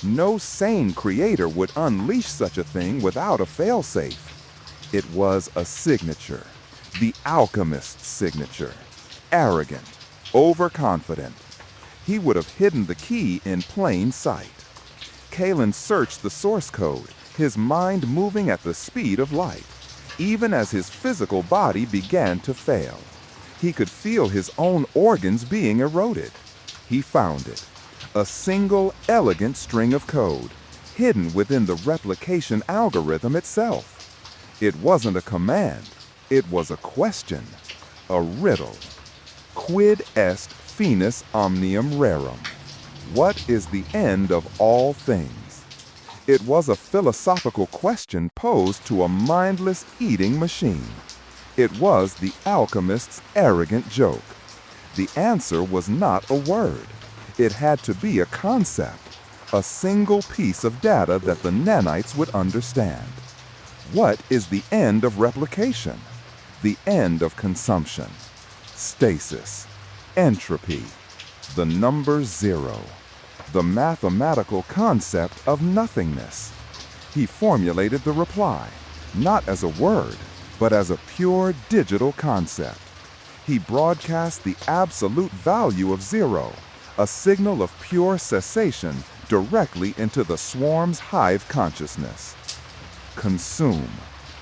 S1: No sane creator would unleash such a thing without a failsafe. It was a signature, the alchemist's signature. Arrogant, overconfident. He would have hidden the key in plain sight. Kaolin searched the source code, his mind moving at the speed of light, even as his physical body began to fail. He could feel his own organs being eroded. He found it. A single, elegant string of code, hidden within the replication algorithm itself. It wasn't a command. It was a question, a riddle. Quid est finis omnium rerum? What is the end of all things? It was a philosophical question posed to a mindless eating machine. It was the alchemist's arrogant joke. The answer was not a word. It had to be a concept, a single piece of data that the nanites would understand. What is the end of replication? The end of consumption. Stasis. Entropy. The number 0. The mathematical concept of nothingness. He formulated the reply, not as a word, but as a pure digital concept. He broadcast the absolute value of 0, a signal of pure cessation, directly into the swarm's hive consciousness. Consume,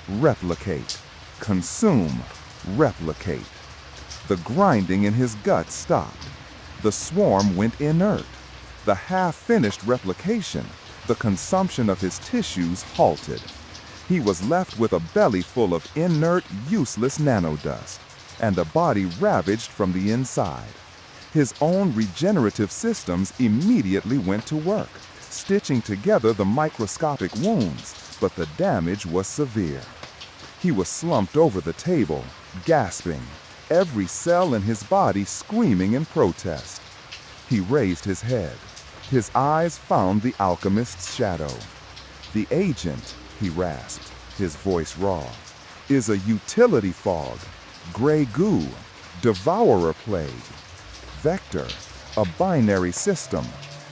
S1: replicate, consume, replicate. The grinding in his gut stopped. The swarm went inert. The half-finished replication,
S3: the consumption of his tissues halted. He was left with a belly full of inert, useless nanodust, and a body ravaged from the inside. His own regenerative systems immediately went to work, stitching together the microscopic wounds, but the damage was severe. He was slumped over the table, gasping, every cell in his body screaming in protest. He raised his head. His eyes found the alchemist's shadow. "The agent," he rasped, his voice raw, "is a utility fog, gray goo, devourer plague. Vector, a binary system,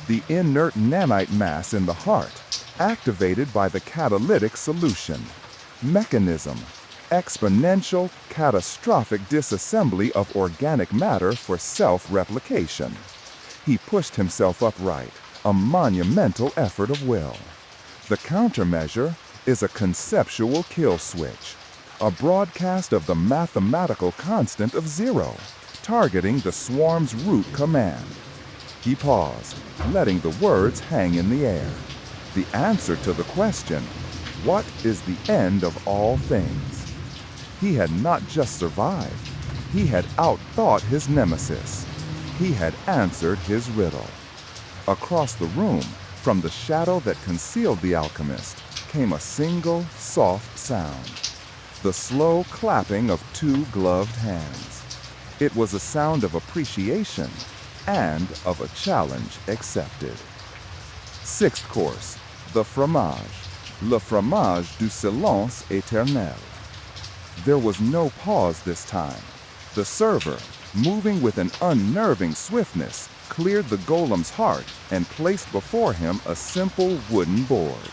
S3: the inert nanite mass in the heart, activated by the catalytic solution. Mechanism, exponential, catastrophic disassembly of organic matter for self-replication." He pushed himself upright, a monumental effort of will. The countermeasure is a conceptual kill switch, a broadcast of the mathematical constant of zero, targeting the swarm's root command. He paused, letting the words hang in the air. The answer to the question, what is the end of all things? He had not just survived, he had outthought his nemesis. He had answered his riddle. Across the room, from the shadow that concealed the alchemist, came a single, soft sound. The slow clapping of two gloved hands. It was a sound of appreciation and of a challenge accepted. Sixth course, the fromage. Le fromage du silence éternel. There was no pause this time. The server, moving with an unnerving swiftness, cleared the golem's heart and placed before him a simple wooden board.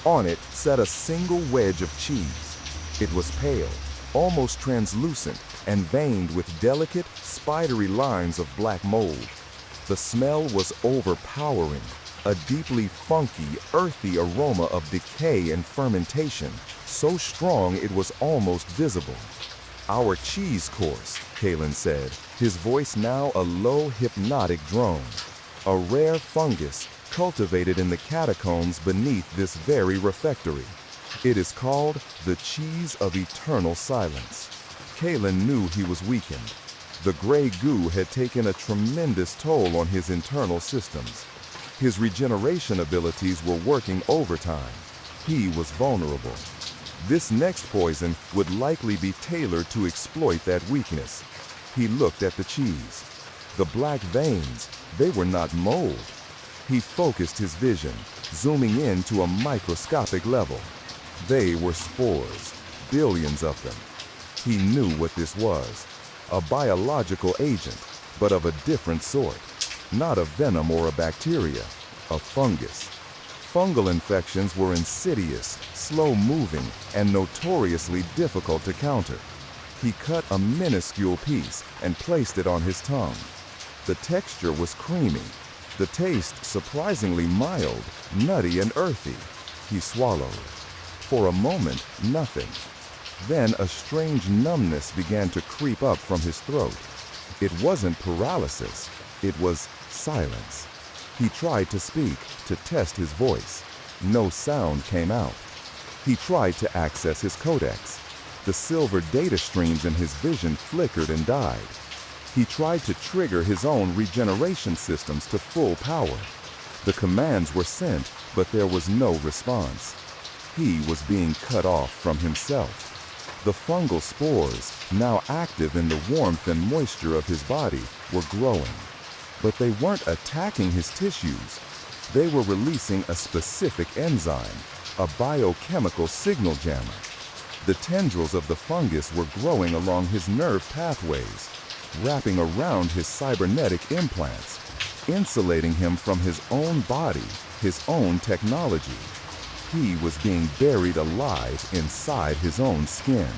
S3: On it sat a single wedge of cheese. It was pale, almost translucent, and veined with delicate, spidery lines of black mold. The smell was overpowering, a deeply funky, earthy aroma of decay and fermentation, so strong it was almost visible. "Our cheese course," Kalen said, his voice now a low, hypnotic drone. "A rare fungus cultivated in the catacombs beneath this very refectory. It is called the cheese of eternal silence." Kalen knew he was weakened. The gray goo had taken a tremendous toll on his internal systems. His regeneration abilities were working overtime. He was vulnerable. This next poison would likely be tailored to exploit that weakness. He looked at the cheese. The black veins, they were not mold. He focused his vision, zooming in to a microscopic level. They were spores, billions of them. He knew what this was, a biological agent, but of a different sort. Not a venom or a bacteria, a fungus. Fungal infections were insidious, slow-moving, and notoriously difficult to counter. He cut a minuscule piece and placed it on his tongue. The texture was creamy, the taste surprisingly mild, nutty and earthy. He swallowed. For a moment, nothing. Then a strange numbness began to creep up from his throat. It wasn't paralysis, it was silence. He tried to speak, to test his voice. No sound came out. He tried to access his codex. The silver data streams in his vision flickered and died. He tried to trigger his own regeneration systems to full power. The commands were sent, but there was no response. He was being cut off from himself. The fungal spores, now active in the warmth and moisture of his body, were growing. But they weren't attacking his tissues. They were releasing a specific enzyme, a biochemical signal jammer. The tendrils of the fungus were growing along his nerve pathways, wrapping around his cybernetic implants, insulating him from his own body, his own technology. He was being buried alive inside his own skin.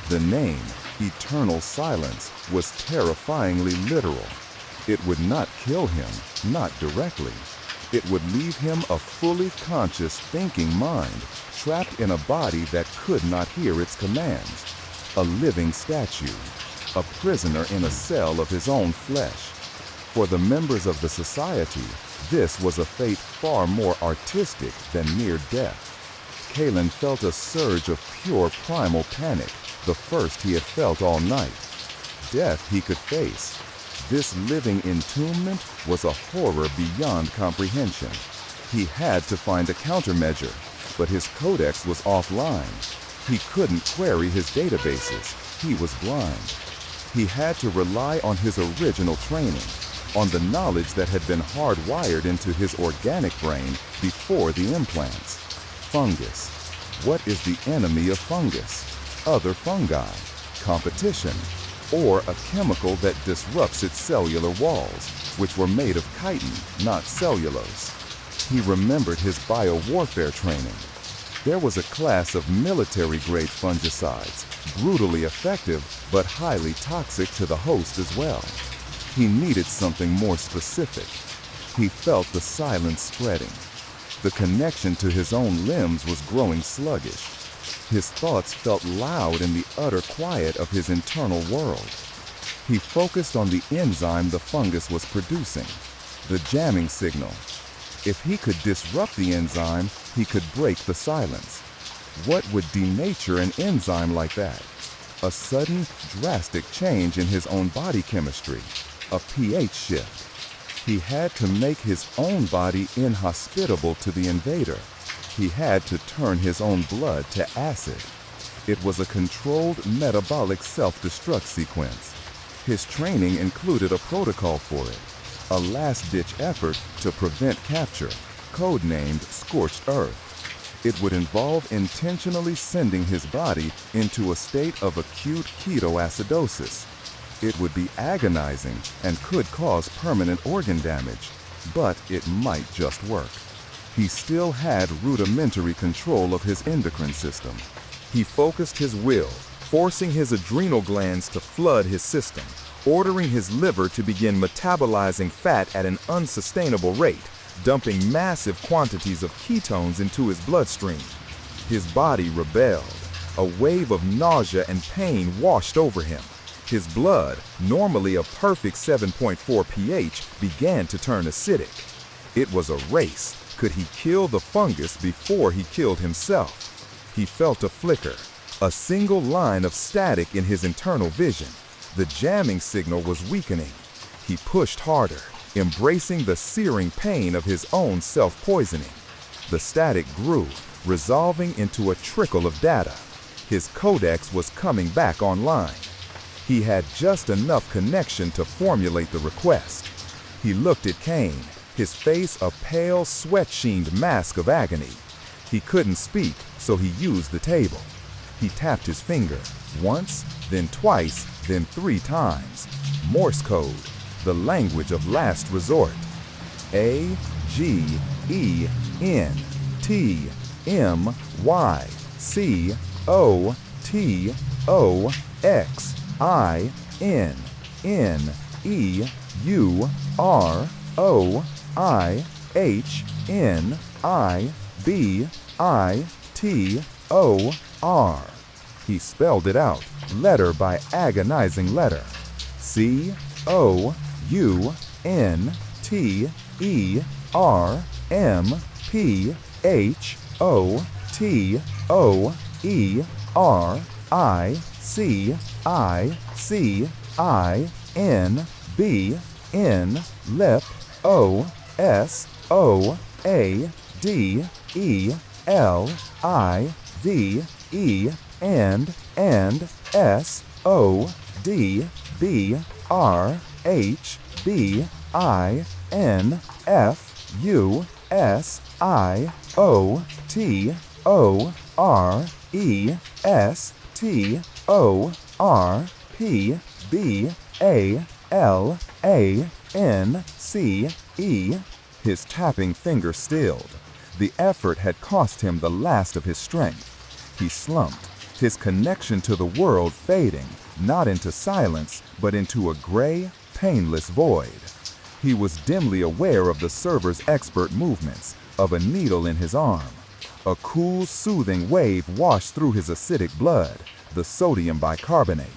S3: The name, Eternal Silence, was terrifyingly literal. It would not kill him, not directly. It would leave him a fully conscious thinking mind, trapped in a body that could not hear its commands. A living statue, a prisoner in a cell of his own flesh. For the members of the society, this was a fate far more artistic than mere death. Kalen felt a surge of pure primal panic, the first he had felt all night. Death he could face. This living entombment was a horror beyond comprehension. He had to find a countermeasure, but his codex was offline. He couldn't query his databases. He was blind. He had to rely on his original training, on the knowledge that had been hardwired into his organic brain before the implants. Fungus. What is the enemy of fungus? Other fungi, competition, or a chemical that disrupts its cellular walls, which were made of chitin, not cellulose. He remembered his biowarfare training. There was a class of military-grade fungicides, brutally effective but highly toxic to the host as well. He needed something more specific. He felt the silence spreading. The connection to his own limbs was growing sluggish. His thoughts felt loud in the utter quiet of his internal world. He focused on the enzyme the fungus was producing, the jamming signal. If he could disrupt the enzyme, he could break the silence. What would denature an enzyme like that? A sudden, drastic change in his own body chemistry, a pH shift. He had to make his own body inhospitable to the invader. He had to turn his own blood to acid. It was a controlled metabolic self-destruct sequence. His training included a protocol for it, a last-ditch effort to prevent capture, codenamed Scorched Earth. It would involve intentionally sending his body into a state of acute ketoacidosis. It would be agonizing and could cause permanent organ damage, but it might just work. He still had rudimentary control of his endocrine system.
S1: He focused his will, forcing his adrenal glands to flood his system, ordering his liver to begin metabolizing fat at an unsustainable rate, dumping massive quantities of ketones into his bloodstream. His body rebelled. A wave of nausea and pain washed over him. His blood, normally a perfect 7.4 pH, began to turn acidic. It was a race. Could he kill the fungus before he killed himself? He felt a flicker, a single line of static in his internal vision. The jamming signal was weakening. He pushed harder, embracing the searing pain of his own self-poisoning. The static grew, resolving into a trickle of data. His codex was coming back online. He had just enough connection to formulate the request. He looked at Kane, his face a pale, sweat-sheened mask of agony. He couldn't speak, so he used the table. He tapped his finger, once, then twice, then 3 times. Morse code, the language of last resort. A, G, E, N, T, M, Y, C, O, T, O, X, I, N, N, E, U, R, O, I, H, N, I, B, I, T, O, R. He spelled it out, letter by agonizing letter. C, O, U, N, T, E, R, M, P, H, O, T, O, E, R, I, C, I, C, I, N, B, N, lip, O, S, O, A, D, E, L, I, V, E, and S, O, D, B, R, H, B, I, N, F, U, S, I, O, T, O, R, E, S, T, O, R, P, B, A, L, A, N, C, E. His tapping finger stilled. The effort had cost him the last of his strength. He slumped, his connection to the world fading, not into silence, but into a gray, painless void. He was dimly aware of the server's expert movements, of a needle in his arm. A cool, soothing wave washed through his acidic blood, the sodium bicarbonate.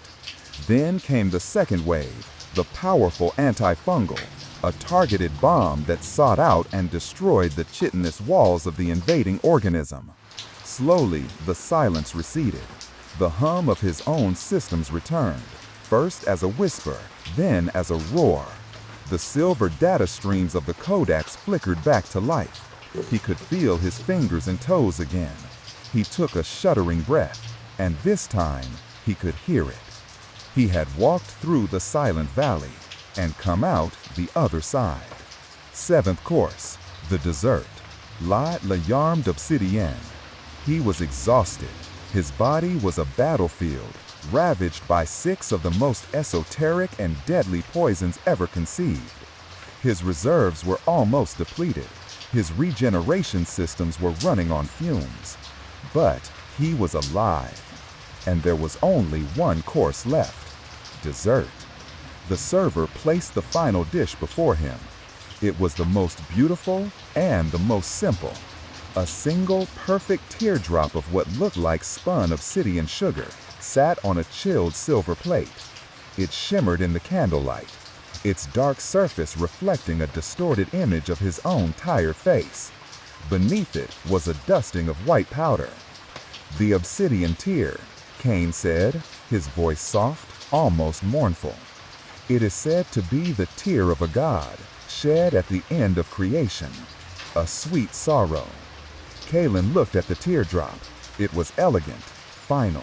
S1: Then came the second wave,
S3: the powerful antifungal, a targeted bomb that sought out and destroyed the chitinous walls of the invading organism. Slowly, the silence receded. The hum of his own systems returned, first as a whisper, then as a roar. The silver data streams of the codex flickered back to life. He could feel his fingers and toes again. He took a shuddering breath, and this time he could hear it. He had walked through the silent valley and come out the other side. Seventh course, the dessert. La Yarm d'Obsidienne. He was exhausted. His body was a battlefield, ravaged by 6 of the most esoteric and deadly poisons ever conceived. His reserves were almost depleted. His regeneration systems were running on fumes. But he was alive, and there was only one course left: dessert. The server placed the final dish before him. It was the most beautiful and the most simple. A single perfect teardrop of what looked like spun obsidian sugar sat on a chilled silver plate. It shimmered in the candlelight, its dark surface reflecting a distorted image of his own tired face. Beneath it was a dusting of white powder. "The obsidian tear," Cain said, his voice soft, almost mournful. "It is said to be the tear of a god, shed at the end of creation. A sweet sorrow." Kalen looked at the teardrop. It was elegant, final.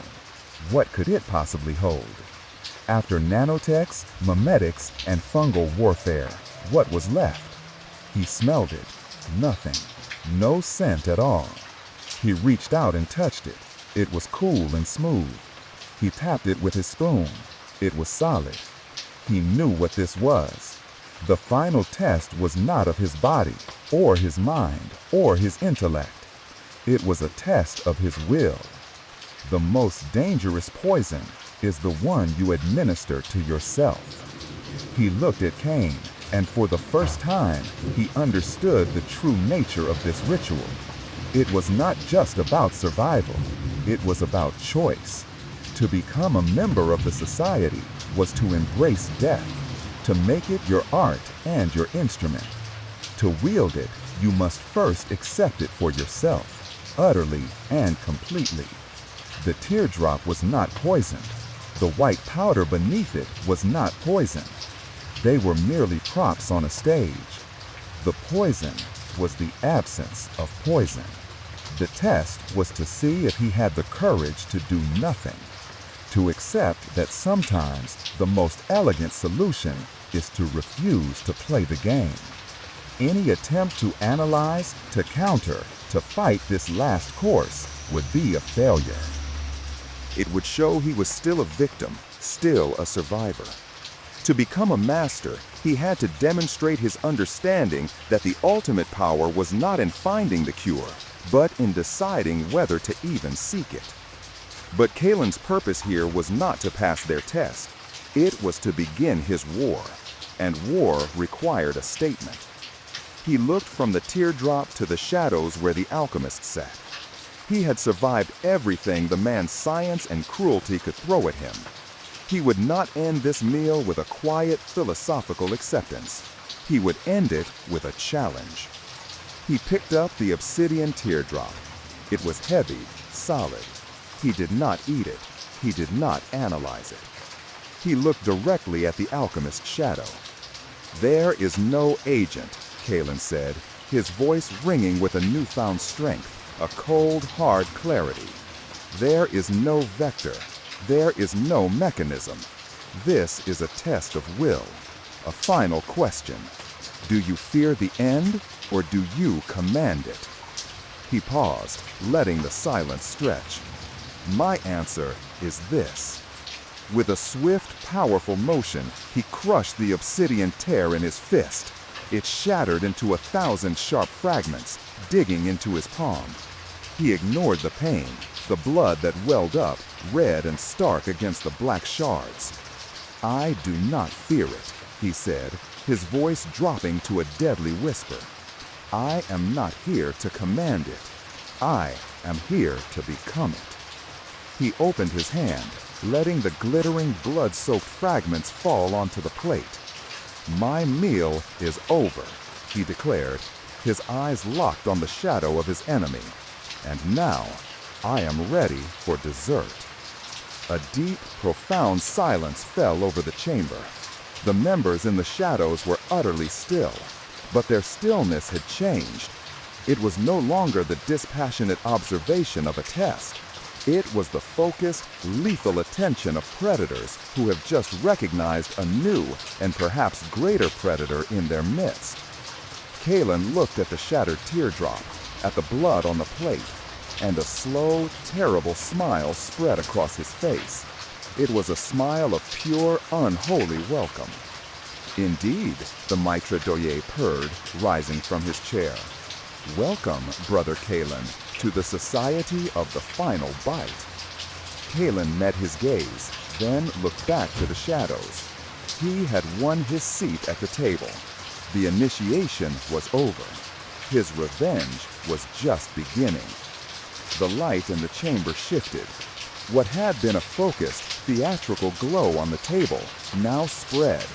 S3: What could it possibly hold? After nanotechs, memetics, and fungal warfare, what was left? He smelled it. Nothing. No scent at all. He reached out and touched it. It was cool and smooth. He tapped it with his spoon. It was solid. He knew what this was. The final test was not of his body, or his mind, or his intellect. It was a test of his will. The most dangerous poison is the one you administer to yourself. He looked at Cain, and for the first time, he understood the true nature of this ritual. It was not just about survival. It was about choice. To become a member of the society was to embrace death, to make it your art and your instrument. To wield it, you must first accept it for yourself, utterly and completely. The teardrop was not poisoned. The white powder beneath it was not poisoned. They were merely props on a stage. The poison was the absence of poison. The test was to see if he had the courage to do nothing, to accept that sometimes the most elegant solution is to refuse to play the game. Any attempt to analyze, to counter, to fight this last course would be a failure.
S1: It would show he was still a victim, still a survivor. To become a master, he had to demonstrate his understanding that the ultimate power was not in finding the cure, but in deciding whether to even seek it. But Kalen's purpose here was not to pass their test. It was to begin his war, and war required a statement. He looked from the teardrop to the shadows where the alchemist sat. He had survived everything the man's science and cruelty could throw at him. He would not end this meal with a quiet philosophical acceptance. He would end it with a challenge. He picked up the obsidian teardrop. It was heavy, solid. He did not eat it. He did not analyze it. He looked directly at the alchemist's shadow. "There is no agent," Kalen said, his voice ringing with a newfound strength, a cold, hard clarity. "There is no vector. There is no mechanism. This is a test of will, a final question. Do you fear the end, or do you command it?" He paused, letting the silence stretch. "My answer is this." With a swift, powerful motion, he crushed the obsidian tear in his fist. It shattered into 1,000 sharp fragments, digging into his palm. He ignored the pain, the blood that welled up, red and stark against the black shards. "I do not fear it," he said, his voice dropping to a deadly whisper. "I am not here to command it. I am here to become it." He opened his hand,
S3: letting the glittering, blood-soaked fragments fall onto the plate. "My meal is over," he declared, his eyes locked on the shadow of his enemy. "And now, I am ready for dessert." A deep, profound silence fell over the chamber. The members in the shadows were utterly still, but their stillness had changed. It was no longer the dispassionate observation of a test. It was the focused, lethal attention of predators who have just recognized a new and perhaps greater predator in their midst. Kalen looked at the shattered teardrop, at the blood on the plate, and a slow, terrible smile spread across his face. It was a smile of pure, unholy welcome. "Indeed," the Maitre d'Oyer purred, rising from his chair. "Welcome, Brother Kalen, to the Society of the Final Bite." Kalen met his gaze, then looked back to the shadows. He had won his seat at the table. The initiation was over. His revenge was just beginning. The light in the chamber shifted. What had been a focused, theatrical glow on the table now spread,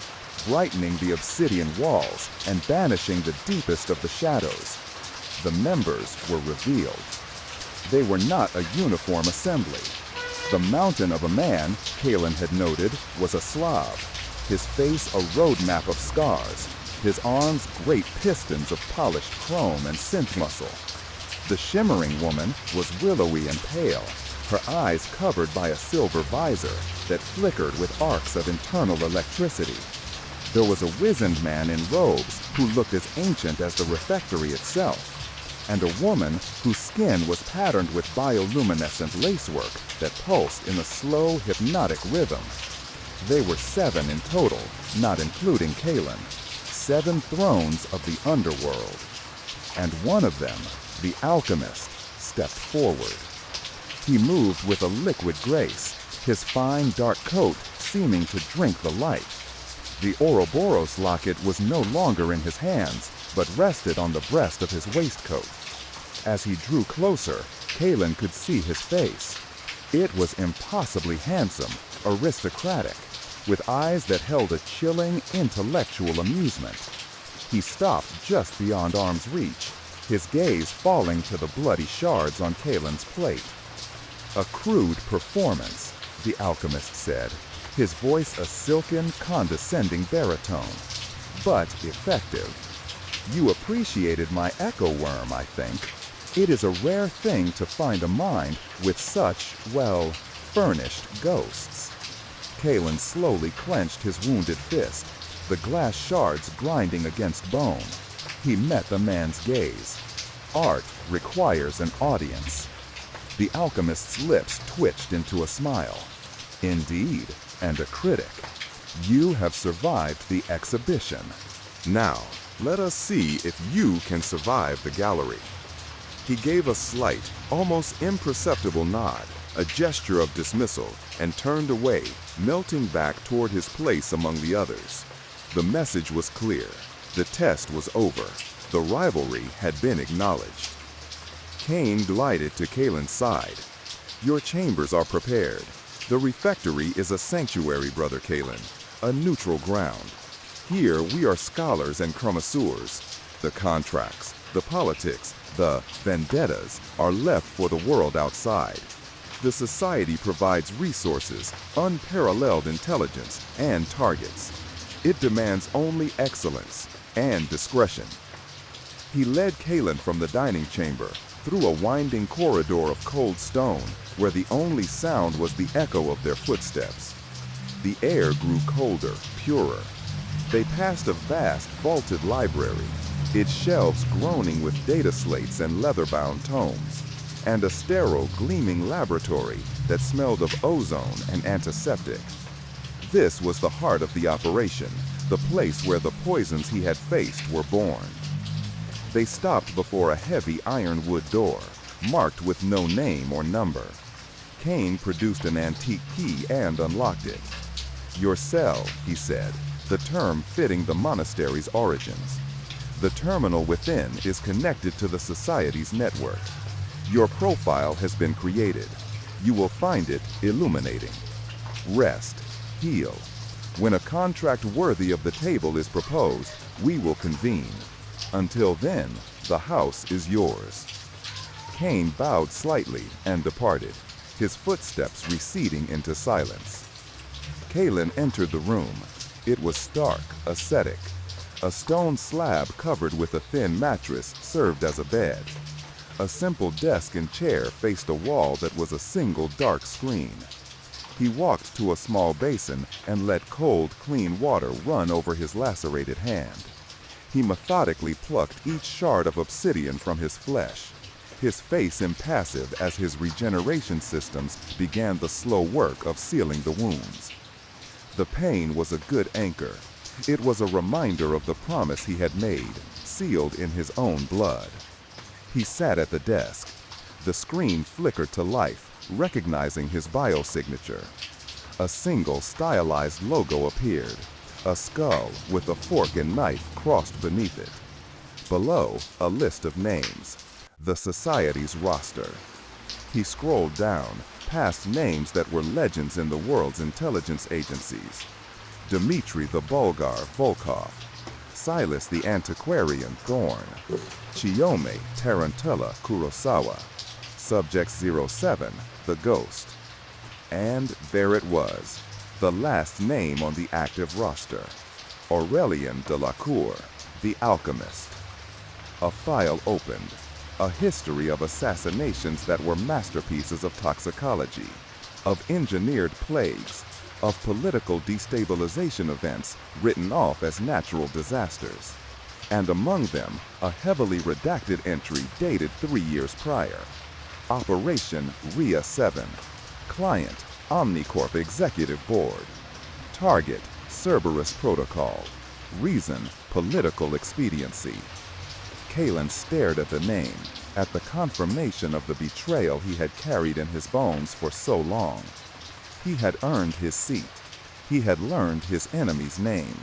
S3: brightening the obsidian walls and banishing the deepest of the shadows. The members were revealed. They were not a uniform assembly. The mountain of a man, Kalen had noted, was a Slav, his face a roadmap of scars, his arms great pistons of polished chrome and synth muscle. The shimmering woman was willowy and pale, her eyes covered by a silver visor that flickered with arcs of internal electricity. There was a wizened man in robes who looked as ancient as the refectory itself, and a woman whose skin was patterned with bioluminescent lacework that pulsed in a slow, hypnotic rhythm. They were 7 in total, not including Kalen, 7 thrones of the underworld. And one of them, the alchemist, stepped forward. He moved with a liquid grace, his fine dark coat seeming to drink the light. The Ouroboros locket was no longer in his hands, but rested on the breast of his waistcoat. As he drew closer, Kalen could see his face. It was impossibly handsome, aristocratic, with eyes that held a chilling, intellectual amusement. He stopped just beyond arm's reach, his gaze falling to the bloody shards on Kalen's plate. "A crude performance," the alchemist said, his voice a silken, condescending baritone, "but effective. You appreciated my echo worm, I think. It is a rare thing to find a mind with such, well, furnished ghosts." Kalen slowly clenched his wounded fist, the glass shards grinding against bone. He met the man's gaze. Art requires an audience. The alchemist's lips twitched into a smile. "Indeed, and a critic. You have survived the exhibition.
S1: Now, let us see if you can survive the gallery." He gave a slight, almost imperceptible nod, a gesture of dismissal, and turned away, melting back toward his place among the others. The message was clear. The test was over. The rivalry had been acknowledged. Kane glided to Kalen's side. "Your chambers are prepared. The refectory is a sanctuary, Brother Kalen, a neutral ground. Here we are scholars and connoisseurs. The contracts, the politics, the vendettas are left for the world outside. The society provides resources, unparalleled intelligence, and targets. It demands only excellence and discretion." He led Kalen from the dining chamber, through a winding corridor of cold stone, where the only sound was the echo of their footsteps. The air grew colder, purer. They passed a vast, vaulted library, its shelves groaning with data slates and leather-bound tomes, and a sterile, gleaming laboratory that smelled of ozone and antiseptic. This was the heart of the operation, the place where the poisons he had faced were born. They stopped before a heavy ironwood door, marked with no name or number. Kane produced an antique key and unlocked it. "Your cell," he said, the term fitting the monastery's origins. "The terminal within is connected to the society's network. Your profile has been created. You will find it illuminating."
S3: Rest. Heal. When a contract worthy of the table is proposed, we will convene. Until then, the house is yours." Cain bowed slightly and departed, his footsteps receding into silence. Kaylin entered the room. It was stark, ascetic. A stone slab covered with a thin mattress served as a bed. A simple desk and chair faced a wall that was a single dark screen. He walked to a small basin and let cold, clean water run over his lacerated hand. He methodically plucked each shard of obsidian from his flesh, his face impassive as his regeneration systems began the slow work of sealing the wounds. The pain was a good anchor. It was a reminder of the promise he had made, sealed in his own blood. He sat at the desk. The screen flickered to life, recognizing his biosignature. A single stylized logo appeared, a skull with a fork and knife crossed beneath it. Below, a list of names, the Society's roster. He scrolled down, past names that were legends in the world's intelligence agencies. Dmitri the Bulgar Volkov, Silas the Antiquarian Thorn, Chiyome Tarantella Kurosawa, Subject 07, the Ghost. And there it was, the last name on the active roster, Aurelien Delacour, the Alchemist. A file opened, a history of assassinations that were masterpieces of toxicology, of engineered plagues, of political destabilization events written off as natural disasters, and among them a heavily redacted entry dated 3 years prior. Operation RIA 7. Client, Omnicorp Executive Board. Target, Cerberus Protocol. Reason, political expediency. Kaylin stared at the name, at the confirmation of the betrayal he had carried in his bones for so long. He had earned his seat. He had learned his enemy's name.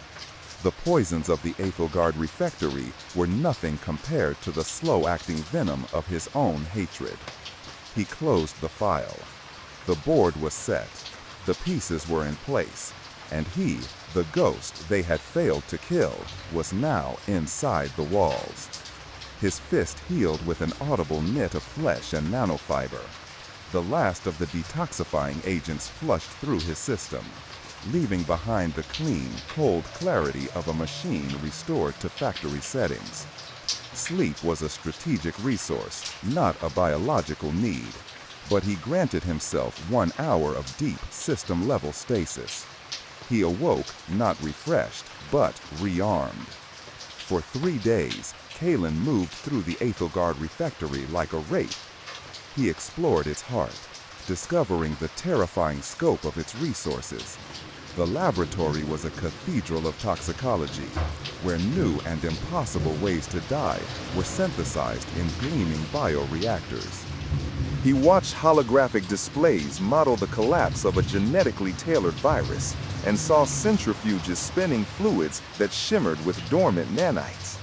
S3: The poisons of the Aethelgard refectory were nothing compared to the slow-acting venom of his own hatred. He closed the file. The board was set. The pieces were in place. And he, the ghost they had failed to kill, was now inside the walls. His fist healed with an audible knit of flesh and nanofiber. The last of the detoxifying agents flushed through his system, leaving behind the clean, cold clarity of a machine restored to factory settings. Sleep was a strategic resource, not a biological need, but he granted himself 1 hour of deep system-level stasis. He awoke, not refreshed, but rearmed. For 3 days, Kaylin moved through the Aethelgard refectory like a wraith. He explored its heart, discovering the terrifying scope of its resources. The laboratory was a cathedral of toxicology, where new and impossible ways to die were synthesized in gleaming bioreactors. He watched holographic displays model the collapse of a genetically tailored virus and saw centrifuges spinning fluids that shimmered with dormant nanites.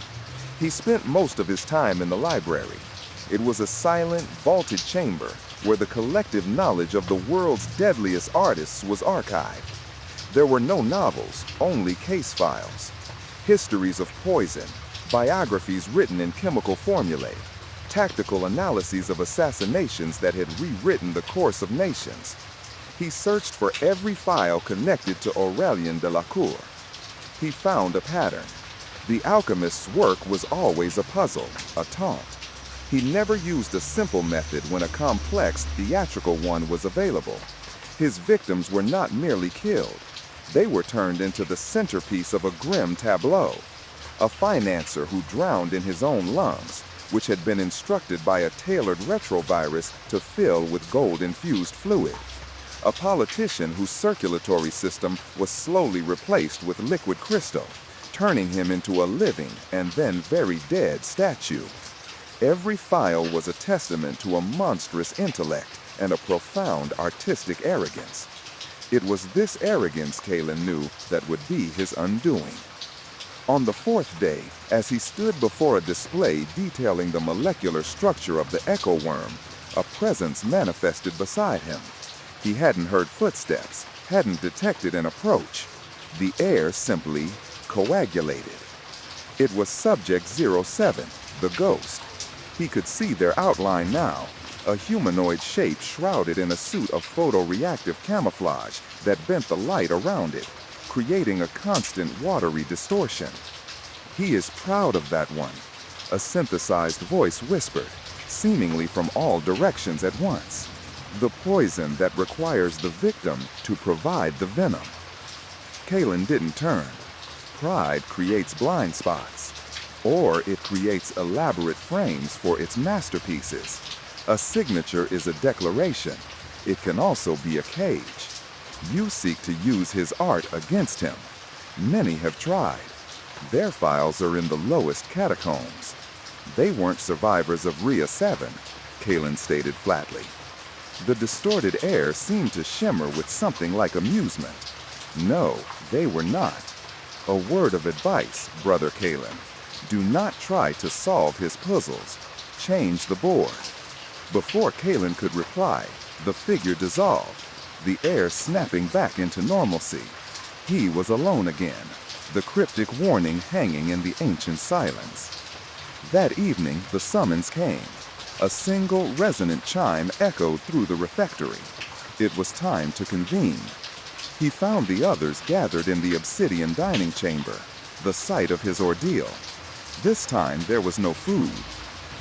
S3: He spent most of his time in the library. It was a silent, vaulted chamber where the collective knowledge of the world's deadliest artists was archived. There were no novels, only case files. Histories of poison, biographies written in chemical formulae, tactical analyses of assassinations that had rewritten the course of nations. He searched for every file connected to Aurelien Delacour. He found a pattern. The alchemist's work was always a puzzle, a taunt. He never used a simple method when a complex, theatrical one was available. His victims were not merely killed. They were turned into the centerpiece of a grim tableau. A financier who drowned in his own lungs, which had been instructed by a tailored retrovirus to fill with gold-infused fluid. A politician whose circulatory system was slowly replaced with liquid crystal, turning him into a living and then very dead statue. Every file was a testament to a monstrous intellect and a profound artistic arrogance. It was this arrogance, Kaylin knew, that would be his undoing. On the 4th day, as he stood before a display detailing the molecular structure of the echo worm, a presence manifested beside him. He hadn't heard footsteps, hadn't detected an approach. The air simply coagulated. It was Subject 07, the ghost. He could see their outline now, a humanoid shape shrouded in a suit of photoreactive camouflage that bent the light around it, creating a constant watery distortion. "He is proud of that one," a synthesized voice whispered, seemingly from all directions at once. "The poison that requires the victim to provide the venom." Kalen didn't turn. Pride creates blind spots, or it creates elaborate frames for its masterpieces. A signature is a declaration. It can also be a cage. You seek to use his art against him. Many have tried. Their files are in the lowest catacombs. They weren't survivors of Rhea 7, Kalen stated flatly. The distorted air seemed to shimmer with something like amusement. No, they were not. A word of advice, Brother Kalen. Do not try to solve his puzzles. Change the board. Before Kalen could reply, the figure dissolved, the air snapping back into normalcy. He was alone again, the cryptic warning hanging in the ancient silence. That evening, the summons came. A single resonant chime echoed through the refectory. It was time to convene. He found the others gathered in the obsidian dining chamber, the site of his ordeal. This time there was no food.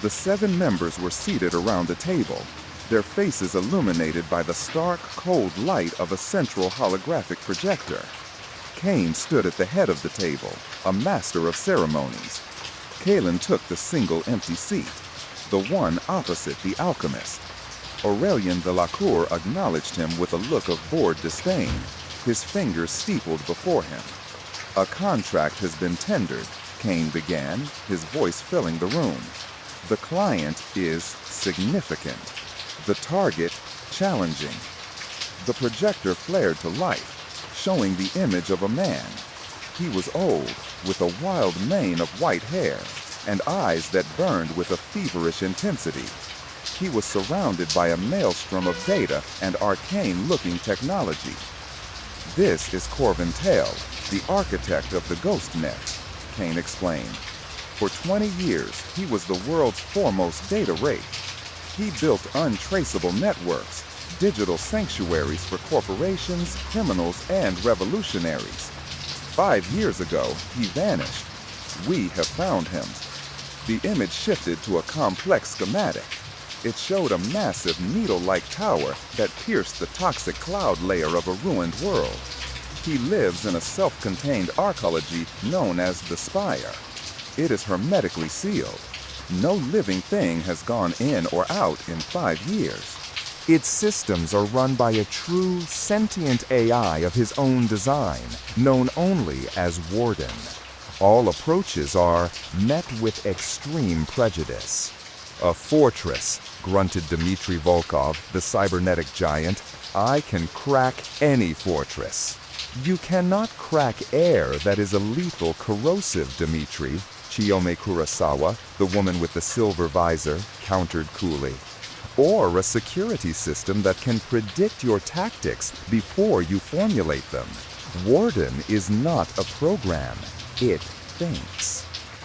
S3: The 7 members were seated around a table, their faces illuminated by the stark, cold light of a central holographic projector. Kane stood at the head of the table, a master of ceremonies. Kalen took the single empty seat, the one opposite the alchemist. Aurelian Delacour acknowledged him with a look of bored disdain, his fingers steepled before him. "A contract has been tendered," Kane began, his voice filling the room. "The client is significant. The target, challenging." The projector flared to life, showing the image of a man. He was old, with a wild mane of white hair, and eyes that burned with a feverish intensity. He was surrounded by a maelstrom of data and arcane-looking technology. "This is Corvin Tale, the architect of the GhostNet," Kane explained. "For 20 years, he was the world's foremost data rake. He built untraceable networks, digital sanctuaries for corporations, criminals, and revolutionaries. 5 years ago, he vanished. We have found him." The image shifted to a complex schematic. It showed a massive needle-like tower that pierced the toxic cloud layer of a ruined world. He lives in a self-contained arcology known as the Spire. It is hermetically sealed. No living thing has gone in or out in 5 years. Its systems are run by a true, sentient AI of his own design, known only as Warden. All approaches are met with extreme prejudice. "A fortress," grunted Dmitry Volkov, the cybernetic giant. "I can crack any fortress." "You cannot crack air that is a lethal corrosive, Dmitry," Chiyome Kurosawa, the woman with the silver visor, countered coolly. "Or a security system that can predict your tactics before you formulate them. Warden is not a program. It thinks."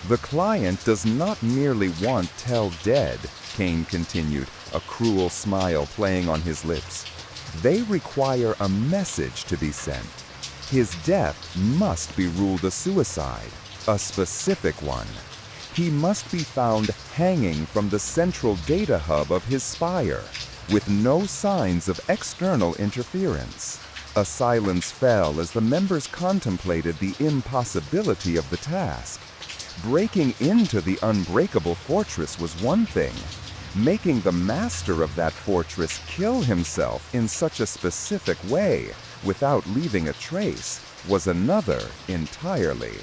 S3: "The client does not merely want Tell dead," Kane continued, a cruel smile playing on his lips. "They require a message to be sent. His death must be ruled a suicide, a specific one. He must be found hanging from the central data hub of his spire, with no signs of external interference." A silence fell as the members contemplated the impossibility of the task. Breaking into the unbreakable fortress was one thing. Making the master of that fortress kill himself in such a specific way, without leaving a trace, was another entirely.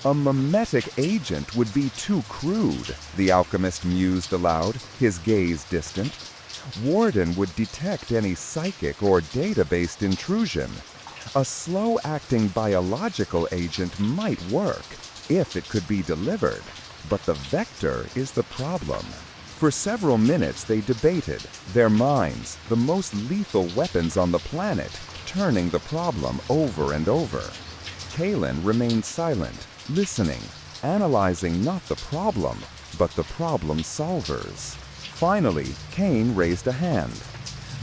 S3: A mimetic agent would be too crude, the alchemist mused aloud, his gaze distant. Warden would detect any psychic or data-based intrusion. A slow-acting biological agent might work, if it could be delivered. But the vector is the problem. For several minutes they debated, their minds, the most lethal weapons on the planet, turning the problem over and over. Kalen remained silent, listening, analyzing not the problem, but the problem solvers. Finally, Kane raised a hand.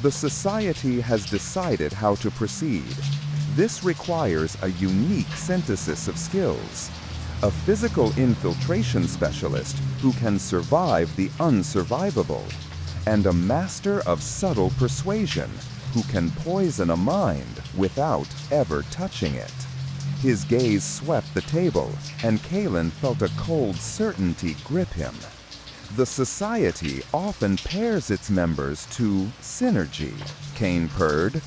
S3: The society has decided how to proceed. This requires a unique synthesis of skills. A physical infiltration specialist who can survive the unsurvivable, and a master of subtle persuasion who can poison a mind without ever touching it. His gaze swept the table, and Kalen felt a cold certainty grip him. The society often pairs its members to synergy, Kane purred.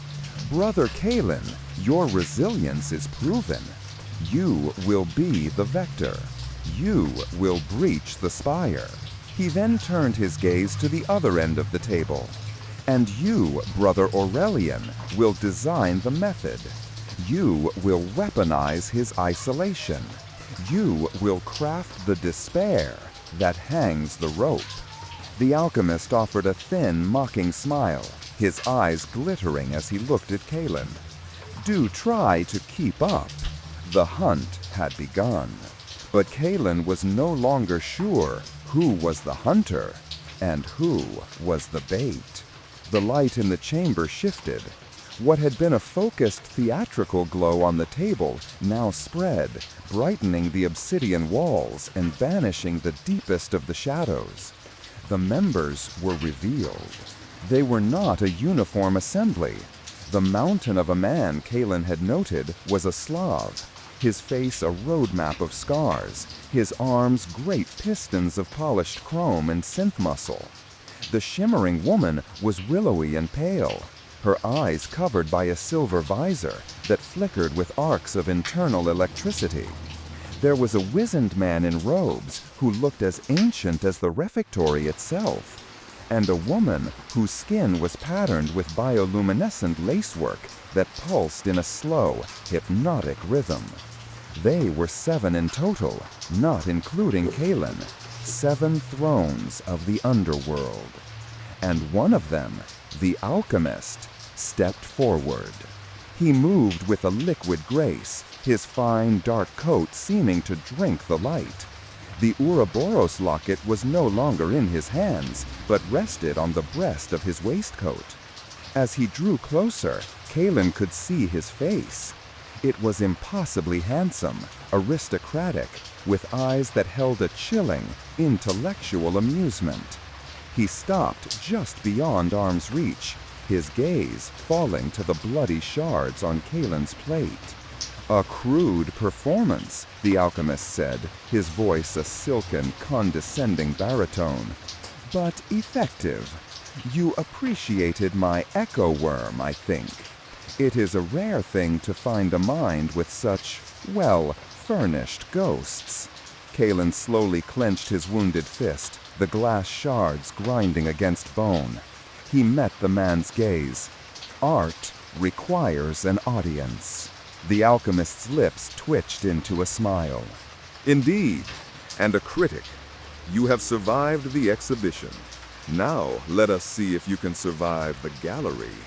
S3: Brother Kalen, your resilience is proven. You will be the vector. You will breach the spire. He then turned his gaze to the other end of the table. And you, Brother Aurelian, will design the method. You will weaponize his isolation. You will craft the despair that hangs the rope. The alchemist offered a thin, mocking smile, his eyes glittering as he looked at Kalen. Do try to keep up. The hunt had begun. But Kalen was no longer sure who was the hunter and who was the bait. The light in the chamber shifted. What had been a focused theatrical glow on the table now spread, brightening the obsidian walls and banishing the deepest of the shadows. The members were revealed. They were not a uniform assembly. The mountain of a man Kalen had noted was a Slav, his face a roadmap of scars, his arms great pistons of polished chrome and synth muscle. The shimmering woman was willowy and pale, her eyes covered by a silver visor that flickered with arcs of internal electricity. There was a wizened man in robes who looked as ancient as the refectory itself, and a woman whose skin was patterned with bioluminescent lacework that pulsed in a slow, hypnotic rhythm. They were 7 in total, not including Kalen, 7 thrones of the underworld. And one of them, the alchemist, stepped forward. He moved with a liquid grace, his fine dark coat seeming to drink the light. The Ouroboros locket was no longer in his hands, but rested on the breast of his waistcoat. As he drew closer, Kalen could see his face. It was impossibly handsome, aristocratic, with eyes that held a chilling, intellectual amusement. He stopped just beyond arm's reach, his gaze falling to the bloody shards on Kalen's plate. A crude performance, the alchemist said, his voice a silken, condescending baritone. But effective. You appreciated my echo worm, I think. It is a rare thing to find a mind with such, well, furnished ghosts. Kalen slowly clenched his wounded fist, the glass shards grinding against bone. He met the man's gaze. Art requires an audience. The alchemist's lips twitched into a smile.
S1: Indeed, and a critic. You have survived the exhibition. Now let us see if you can survive the gallery.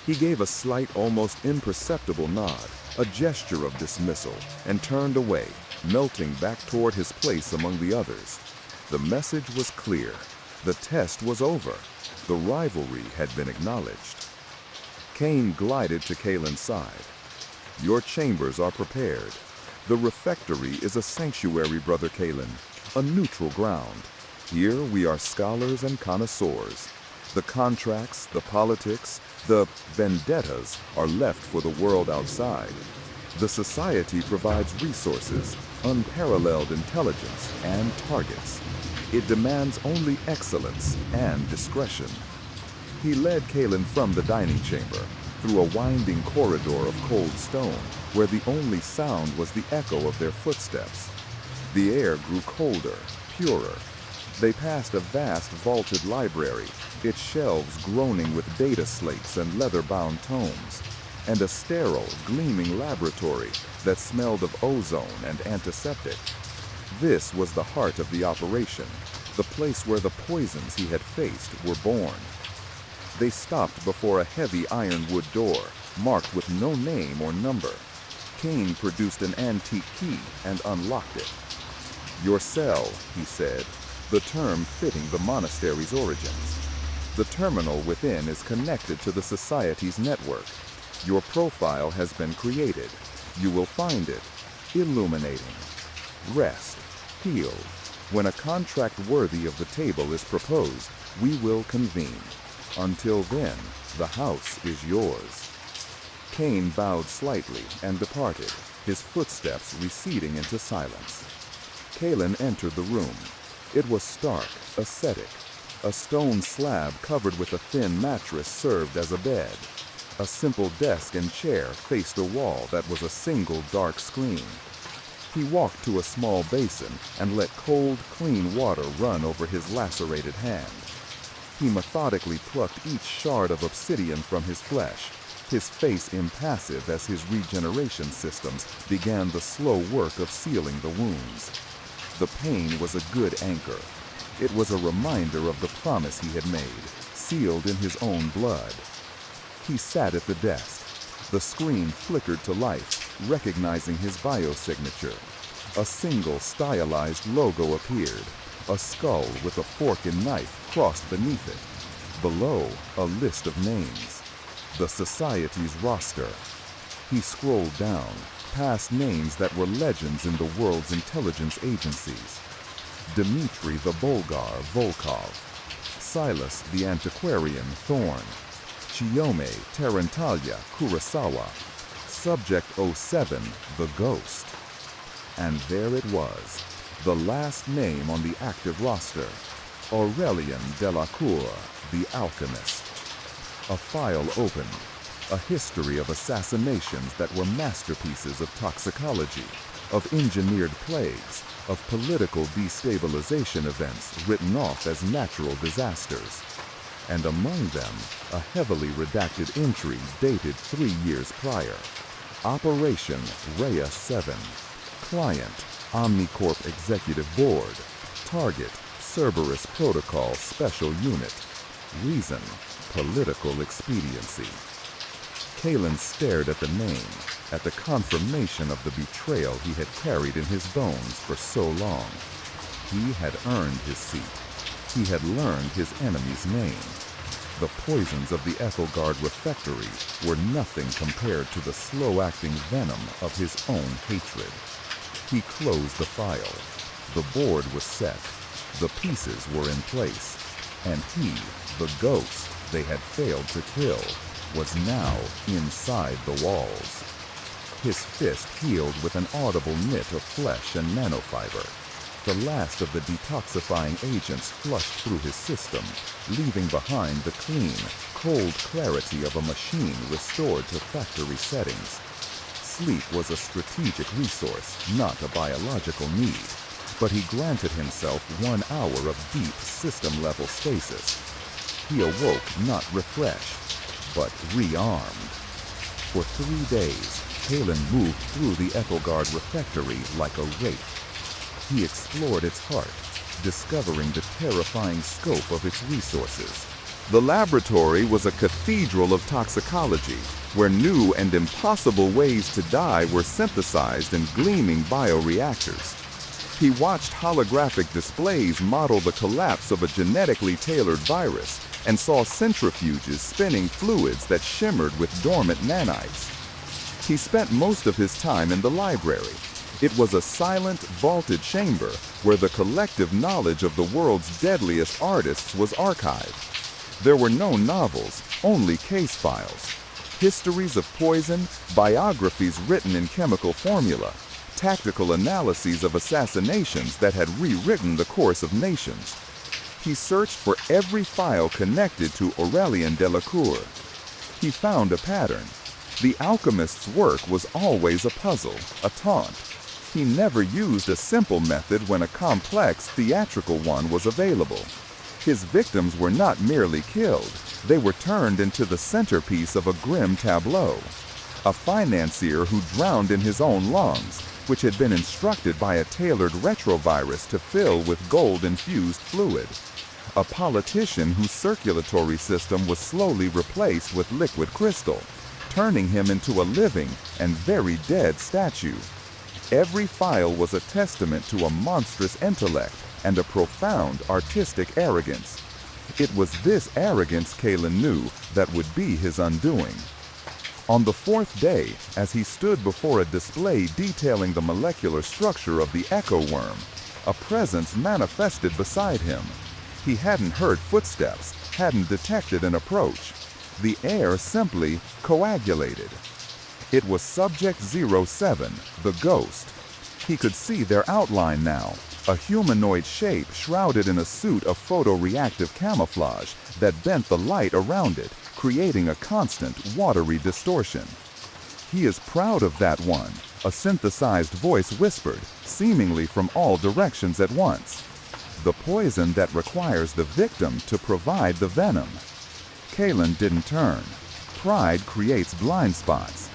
S1: He gave a slight, almost imperceptible nod, a gesture of dismissal, and turned away, melting back toward his place among the others. The message was clear. The test was over. The rivalry had been acknowledged. Kane glided to Kalen's side. Your chambers are prepared. The refectory is a sanctuary, Brother Kalen, a neutral ground. Here we are scholars and connoisseurs. The contracts, the politics, the vendettas are left for the world outside. The society provides resources, unparalleled intelligence, and targets. It demands only excellence and discretion. He led Kalen from the dining chamber, through a winding corridor of cold stone, where the only sound was the echo of their footsteps. The air grew colder, purer. They passed a vast vaulted library, its shelves groaning with data slates and leather-bound tomes, and a sterile, gleaming laboratory that smelled of ozone and antiseptic. This was the heart of the operation,
S3: the place where the poisons he had faced were born. They stopped before a heavy ironwood door, marked with no name or number. Kane produced an antique key and unlocked it. "Your cell," he said, the term fitting the monastery's origins. "The terminal within is connected to the Society's network. Your profile has been created. You will find it illuminating. Rest. Heal. When a contract worthy of the table is proposed, we will convene. Until then, the house is yours." Kane bowed slightly and departed, his footsteps receding into silence. Kalen entered the room. It was stark, ascetic. A stone slab covered with a thin mattress served as a bed. A simple desk and chair faced a wall that was a single dark screen. He walked to a small basin and let cold, clean water run over his lacerated hand. He methodically plucked each shard of obsidian from his flesh, his face impassive as his regeneration systems began the slow work of sealing the wounds. The pain was a good anchor. It was a reminder of the promise he had made, sealed in his own blood. He sat at the desk. The screen flickered to life, recognizing his biosignature. A single stylized logo appeared, a skull with a fork and knife crossed beneath it. Below, a list of names. The Society's roster. He scrolled down, past names that were legends in the world's intelligence agencies. Dmitri the Bulgar Volkov, Silas the Antiquarian Thorn, Chiyome Tarantalia Kurosawa, Subject 07 the Ghost. And there it was, the last name on the active roster, Aurelian Delacour, the Alchemist. A file opened, a history of assassinations that were masterpieces of toxicology, of engineered plagues, of political destabilization events written off as natural disasters. And among them, a heavily redacted entry dated 3 years prior. Operation Rhea 7. Client, Omnicorp Executive Board. Target, Cerberus Protocol Special Unit. Reason, political expediency. Kalen stared at the name, at the confirmation of the betrayal he had carried in his bones for so long. He had earned his seat. He had learned his enemy's name. The poisons of the Ethelgard refectory were nothing compared to the slow-acting venom of his own hatred. He closed the file. The board was set. The pieces were in place. And he, the ghost they had failed to kill, was now inside the walls. His fist healed with an audible knit of flesh and nanofiber. The last of the detoxifying agents flushed through his system, leaving behind the clean, cold clarity of a machine restored to factory settings. Sleep was a strategic resource, not a biological need, but he granted himself 1 hour of deep system-level stasis. He awoke not refreshed, but rearmed. For 3 days, Kalen moved through the Ethelgard refectory like a wraith. He explored its heart, discovering the terrifying scope of its resources. The laboratory was a cathedral of toxicology, where new and impossible ways to die were synthesized in gleaming bioreactors. He watched holographic displays model the collapse of a genetically tailored virus and saw centrifuges spinning fluids that shimmered with dormant nanites. He spent most of his time in the library. It was a silent, vaulted chamber where the collective knowledge of the world's deadliest artists was archived. There were no novels, only case files. Histories of poison, biographies written in chemical formula, tactical analyses of assassinations that had rewritten the course of nations. He searched for every file connected to Aurelian Delacour. He found a pattern. The alchemist's work was always a puzzle, a taunt. He never used a simple method when a complex, theatrical one was available. His victims were not merely killed, they were turned into the centerpiece of a grim tableau. A financier who drowned in his own lungs, which had been instructed by a tailored retrovirus to fill with gold-infused fluid. A politician whose circulatory system was slowly replaced with liquid crystal, turning him into a living and very dead statue. Every file was a testament to a monstrous intellect and a profound artistic arrogance. It was this arrogance Kalen knew that would be his undoing. On the fourth day, as he stood before a display detailing the molecular structure of the echo worm, a presence manifested beside him. He hadn't heard footsteps, hadn't detected an approach. The air simply coagulated. It was Subject 07, the ghost. He could see their outline now, a humanoid shape shrouded in a suit of photoreactive camouflage that bent the light around it, creating a constant, watery distortion. "He is proud of that one," a synthesized voice whispered, seemingly from all directions at once. "The poison that requires the victim to provide the venom." Kalen didn't turn. Pride creates blind spots.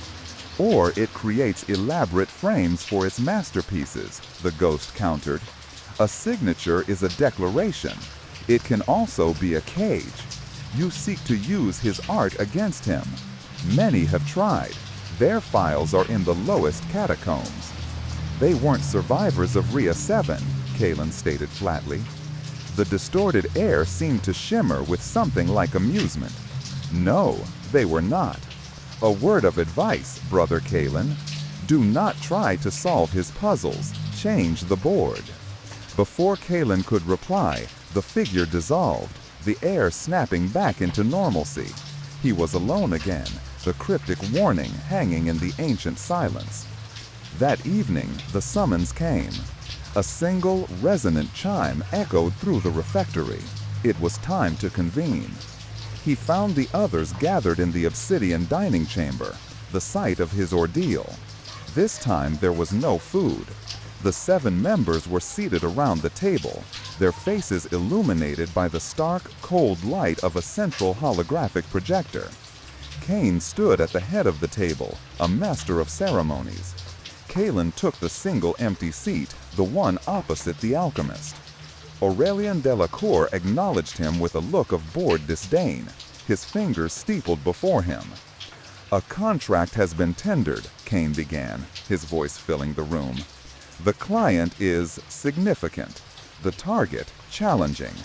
S3: Or it creates elaborate frames for its masterpieces, the ghost countered. A signature is a declaration. It can also be a cage. You seek to use his art against him. Many have tried. Their files are in the lowest catacombs. "They weren't survivors of Rhea 7, Kalen stated flatly. The distorted air seemed to shimmer with something like amusement. "No, they were not. A word of advice, Brother Kalen. Do not try to solve his puzzles. Change the board." Before Kalen could reply, the figure dissolved, the air snapping back into normalcy. He was alone again, the cryptic warning hanging in the ancient silence. That evening, the summons came. A single, resonant chime echoed through the refectory. It was time to convene. He found the others gathered in the obsidian dining chamber, the site of his ordeal. This time there was no food. The 7 members were seated around the table, their faces illuminated by the stark, cold light of a central holographic projector. Kane stood at the head of the table, a master of ceremonies. Kalen took the single empty seat, the one opposite the alchemist. Aurelian Delacour acknowledged him with a look of bored disdain, his fingers steepled before him. "A contract has been tendered," Kane began, his voice filling the room. "The client is significant, the target challenging."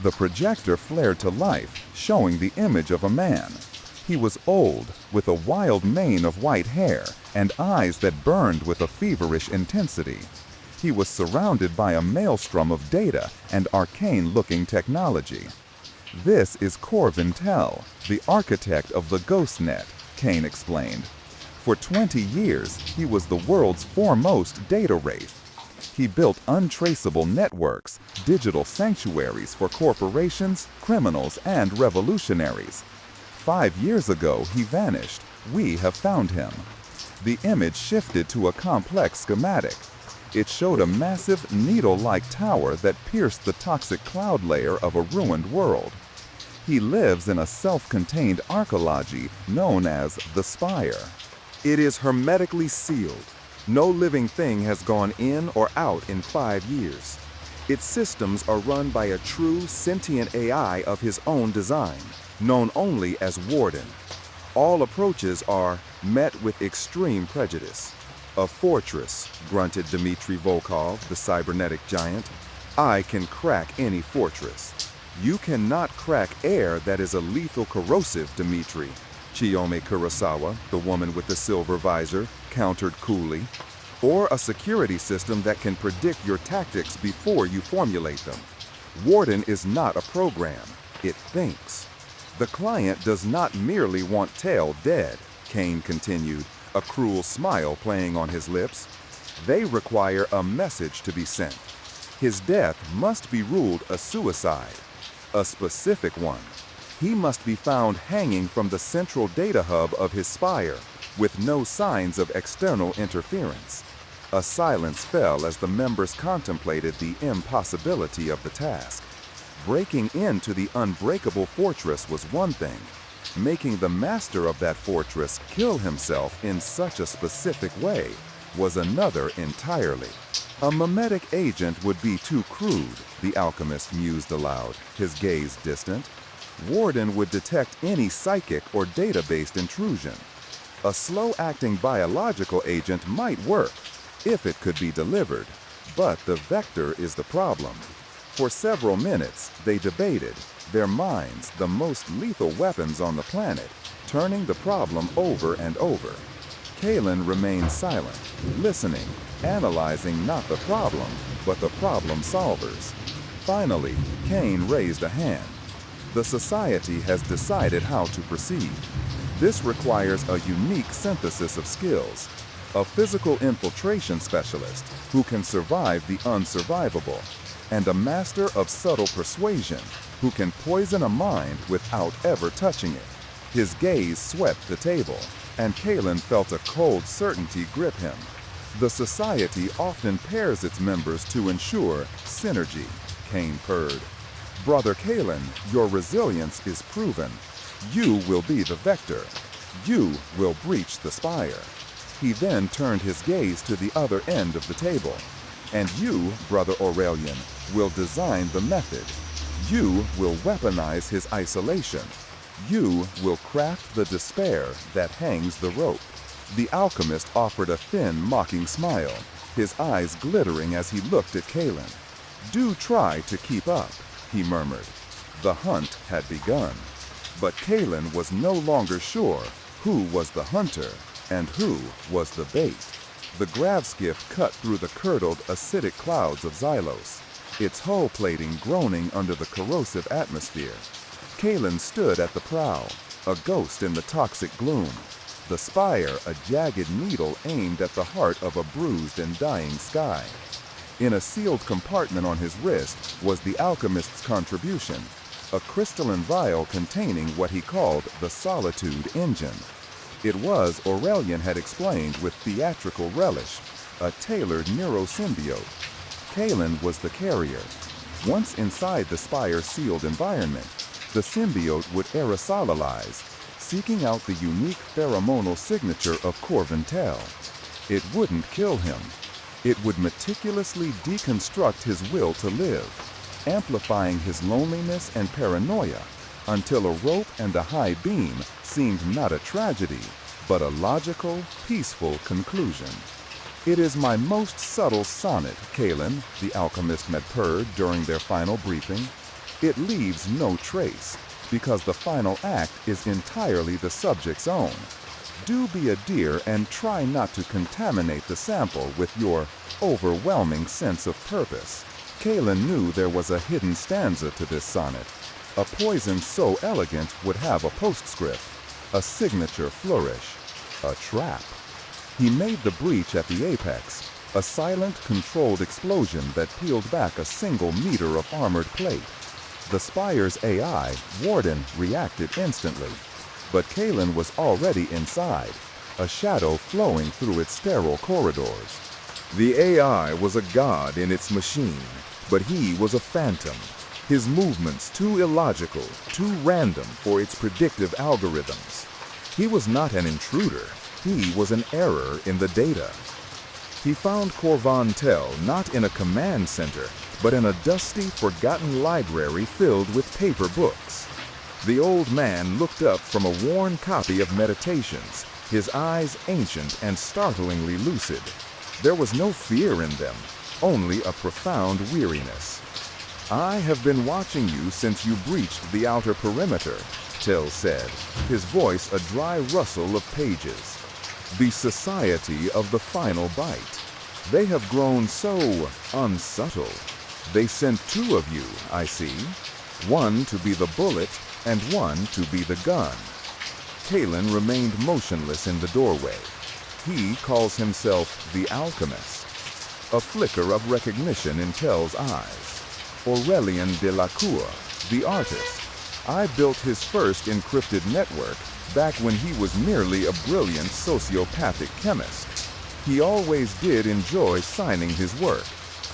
S3: The projector flared to life, showing the image of a man. He was old, with a wild mane of white hair and eyes that burned with a feverish intensity. He was surrounded by a maelstrom of data and arcane-looking technology. "This is Corvin Tell, the architect of the GhostNet," Kane explained. "For 20 years, he was the world's foremost data wraith. He built untraceable networks, digital sanctuaries for corporations, criminals, and revolutionaries. 5 years ago, he vanished. We have found him." The image shifted to a complex schematic. It showed a massive, needle-like tower that pierced the toxic cloud layer of a ruined world. He lives in a self-contained arcology known as the Spire. It is hermetically sealed. No living thing has gone in or out in 5 years. Its systems are run by a true sentient AI of his own design, known only as Warden. All approaches are met with extreme prejudice. "A fortress," grunted Dmitry Volkov, the cybernetic giant. "I can crack any fortress." "You cannot crack air that is a lethal corrosive, Dmitry," Chiyome Kurosawa, the woman with the silver visor, countered coolly. "Or a security system that can predict your tactics before you formulate them. Warden is not a program. It thinks." "The client does not merely want Tell dead," Kane continued, a cruel smile playing on his lips. "They require a message to be sent. His death must be ruled a suicide, a specific one. He must be found hanging from the central data hub of his spire, with no signs of external interference." A silence fell as the members contemplated the impossibility of the task. Breaking into the unbreakable fortress was one thing. Making the master of that fortress kill himself in such a specific way was another entirely. A mimetic agent would be too crude, the alchemist mused aloud, his gaze distant. Warden would detect any psychic or data-based intrusion. A slow-acting biological agent might work, if it could be delivered, but the vector is the problem. For several minutes, they debated, their minds the most lethal weapons on the planet, turning the problem over and over. Kalen remained silent, listening, analyzing not the problem, but the problem solvers. Finally, Kane raised a hand. The society has decided how to proceed. This requires a unique synthesis of skills. A physical infiltration specialist who can survive the unsurvivable, and a master of subtle persuasion who can poison a mind without ever touching it. His gaze swept the table, and Kalen felt a cold certainty grip him. The society often pairs its members to ensure synergy, Kane purred. Brother Kalen, your resilience is proven. You will be the vector. You will breach the spire. He then turned his gaze to the other end of the table. And you, Brother Aurelian, will design the method. You will weaponize his isolation. You will craft the despair that hangs the rope. The alchemist offered a thin, mocking smile, his eyes glittering as he looked at Kalen. Do try to keep up, he murmured. The hunt had begun. But Kalen was no longer sure who was the hunter and who was the bait. The gravskiff cut through the curdled, acidic clouds of Xylos, its hull plating groaning under the corrosive atmosphere. Kalen stood at the prow, a ghost in the toxic gloom. The spire, a jagged needle aimed at the heart of a bruised and dying sky. In a sealed compartment on his wrist was the alchemist's contribution, a crystalline vial containing what he called the Solitude Engine. It was, Aurelian had explained with theatrical relish, a tailored neurosymbiote. Kalen was the carrier. Once inside the spire's sealed environment, the symbiote would aerosolalize, seeking out the unique pheromonal signature of Corvintel. It wouldn't kill him. It would meticulously deconstruct his will to live, amplifying his loneliness and paranoia, until a rope and a high beam seemed not a tragedy, but a logical, peaceful conclusion. It is my most subtle sonnet, Kalen, the alchemist had purred during their final briefing. It leaves no trace, because the final act is entirely the subject's own. Do be a dear and try not to contaminate the sample with your overwhelming sense of purpose. Kalen knew there was a hidden stanza to this sonnet. A poison so elegant would have a postscript, a signature flourish, a trap. He made the breach at the apex, a silent, controlled explosion that peeled back a single meter of armored plate. The spire's AI, Warden, reacted instantly. But Kalen was already inside, a shadow flowing through its sterile corridors.
S1: The AI was a god in its machine, but he was a phantom. His movements too illogical, too random for its predictive algorithms. He was not an intruder. He was an error in the data. He found Corvintel not in a command center, but in a dusty, forgotten library filled with paper books. The old man looked up from a worn copy of Meditations, his eyes ancient and startlingly lucid. There was no fear in them, only a profound weariness. I have been watching you since you breached the outer perimeter, Tell said, his voice a dry rustle of pages. The Society of the Final Bite. They have grown so unsubtle. They sent two of you, I see. One to be the bullet and one to be the gun. Kalen remained motionless in the doorway. He calls himself the Alchemist. A flicker of recognition in Tell's eyes. Aurelian Delacour, the artist. I built his first encrypted network back when he was merely a brilliant sociopathic chemist. He always did enjoy signing his work.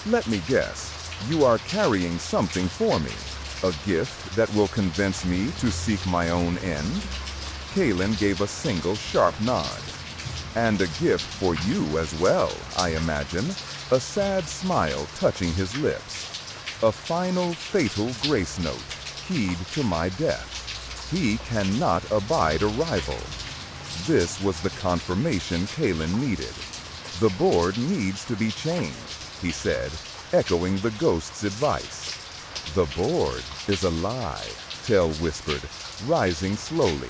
S1: Let me guess, you are carrying something for me. A gift that will convince me to seek my own end? Kalen gave a single sharp nod.
S3: And a gift for you as well, I imagine, a sad smile touching his lips. A final fatal grace note, keyed to my death. He cannot abide a rival. This was the confirmation Kalen needed. The board needs to be changed, he said, echoing the ghost's advice. The board is a lie, Tell whispered, rising slowly.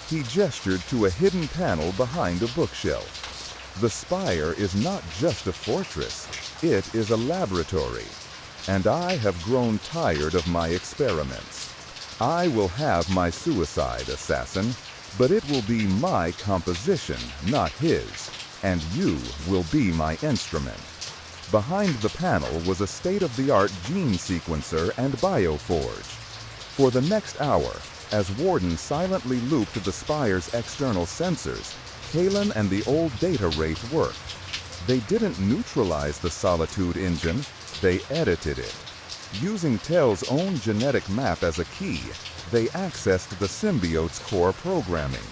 S3: He gestured to a hidden panel behind a bookshelf. The spire is not just a fortress, it is a laboratory. And I have grown tired of my experiments. I will have my suicide, assassin, but it will be my composition, not his, and you will be my instrument. Behind the panel was a state-of-the-art gene sequencer and bioforge. For the next hour, as Warden silently looped the spire's external sensors, Kalen and the old data wraith worked. They didn't neutralize the Solitude engine, they edited it. Using Tell's own genetic map as a key, they accessed the symbiote's core programming.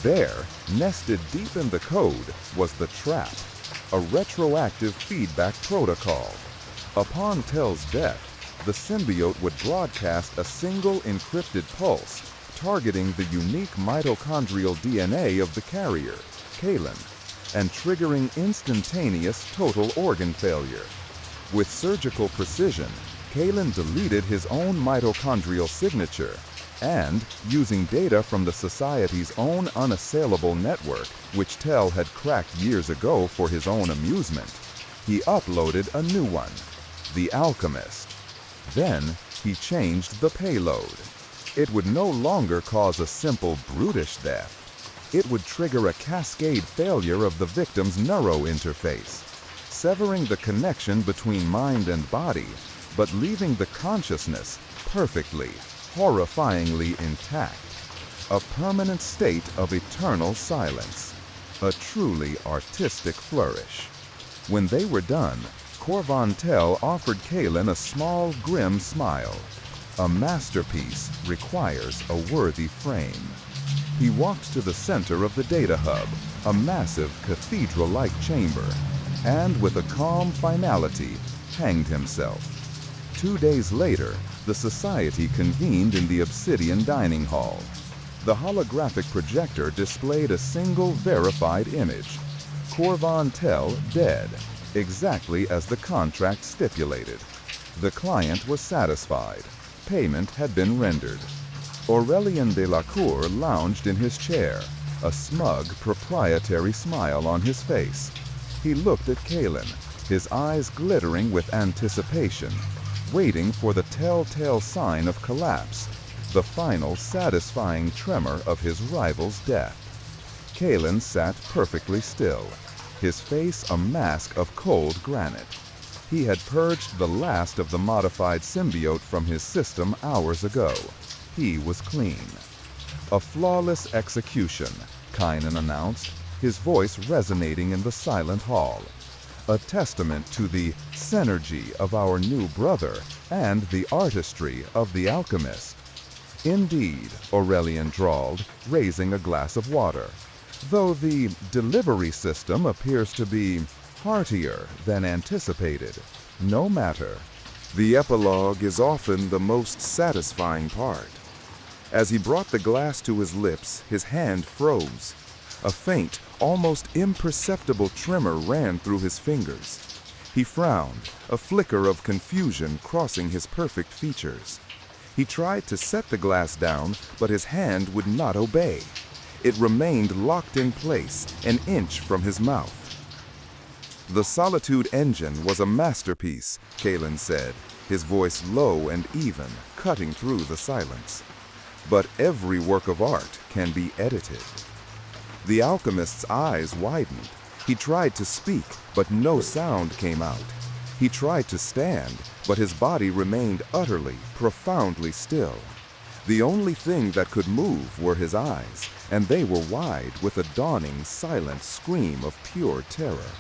S3: There, nested deep in the code, was the trap, a retroactive feedback protocol. Upon Tell's death, the symbiote would broadcast a single encrypted pulse, targeting the unique mitochondrial DNA of the carrier, Kalen, and triggering instantaneous total organ failure. With surgical precision, Kalen deleted his own mitochondrial signature and, using data from the Society's own unassailable network, which Tell had cracked years ago for his own amusement, he uploaded a new one, the Alchemist. Then, he changed the payload. It would no longer cause a simple brutish death. It would trigger a cascade failure of the victim's neurointerface, severing the connection between mind and body, but leaving the consciousness perfectly, horrifyingly intact. A permanent state of eternal silence. A truly artistic flourish. When they were done, Korvan Tell offered Kalen a small, grim smile. A masterpiece requires a worthy frame. He walked to the center of the data hub, a massive cathedral-like chamber, and with a calm finality, hanged himself. 2 days later, the Society convened in the Obsidian Dining Hall. The holographic projector displayed a single verified image. Korvan Tell dead, exactly as the contract stipulated. The client was satisfied. Payment had been rendered. Aurelien de la Cour lounged in his chair, a smug, proprietary smile on his face. He looked at Kalen, his eyes glittering with anticipation, waiting for the telltale sign of collapse, the final satisfying tremor of his rival's death. Kalen sat perfectly still, his face a mask of cold granite. He had purged the last of the modified symbiote from his system hours ago. He was clean. A flawless execution, Kynan announced, his voice resonating in the silent hall. A testament to the synergy of our new brother and the artistry of the alchemist. Indeed, Aurelien drawled, raising a glass of water, though the delivery system appears to be heartier than anticipated. No matter. The epilogue is often the most satisfying part. As he brought the glass to his lips, his hand froze. A faint, almost imperceptible tremor ran through his fingers. He frowned, a flicker of confusion crossing his perfect features. He tried to set the glass down, but his hand would not obey. It remained locked in place, an inch from his mouth. The Solitude engine was a masterpiece, Kalen said, his voice low and even, cutting through the silence. But every work of art can be edited. The alchemist's eyes widened. He tried to speak, but no sound came out. He tried to stand, but his body remained utterly, profoundly still. The only thing that could move were his eyes, and they were wide with a dawning, silent scream of pure terror.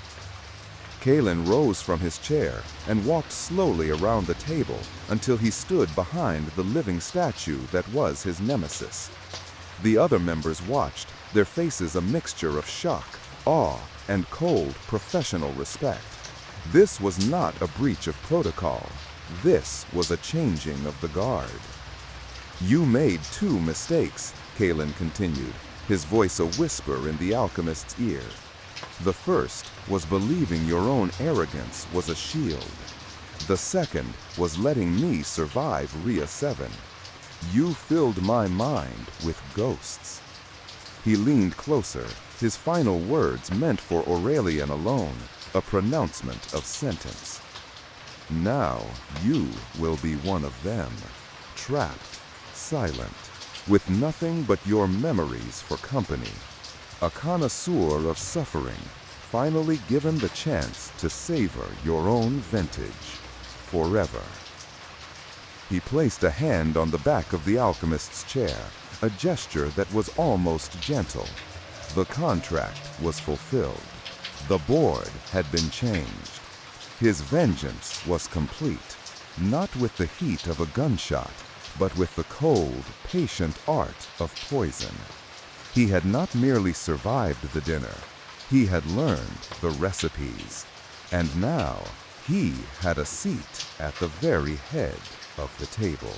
S3: Kalen rose from his chair and walked slowly around the table until he stood behind the living statue that was his nemesis. The other members watched, their faces a mixture of shock, awe and cold professional respect. This was not a breach of protocol. This was a changing of the guard. You made 2 mistakes, Kalen continued, his voice a whisper in the alchemist's ear. The first was believing your own arrogance was a shield. The second was letting me survive Rhea 7. You filled my mind with ghosts. He leaned closer, his final words meant for Aurelian alone, a pronouncement of sentence. Now you will be one of them, trapped, silent, with nothing but your memories for company. A connoisseur of suffering, finally given the chance to savor your own vintage, forever. He placed a hand on the back of the alchemist's chair, a gesture that was almost gentle. The contract was fulfilled. The board had been changed. His vengeance was complete, not with the heat of a gunshot, but with the cold, patient art of poison. He had not merely survived the dinner, he had learned the recipes. And now, he had a seat at the very head of the table.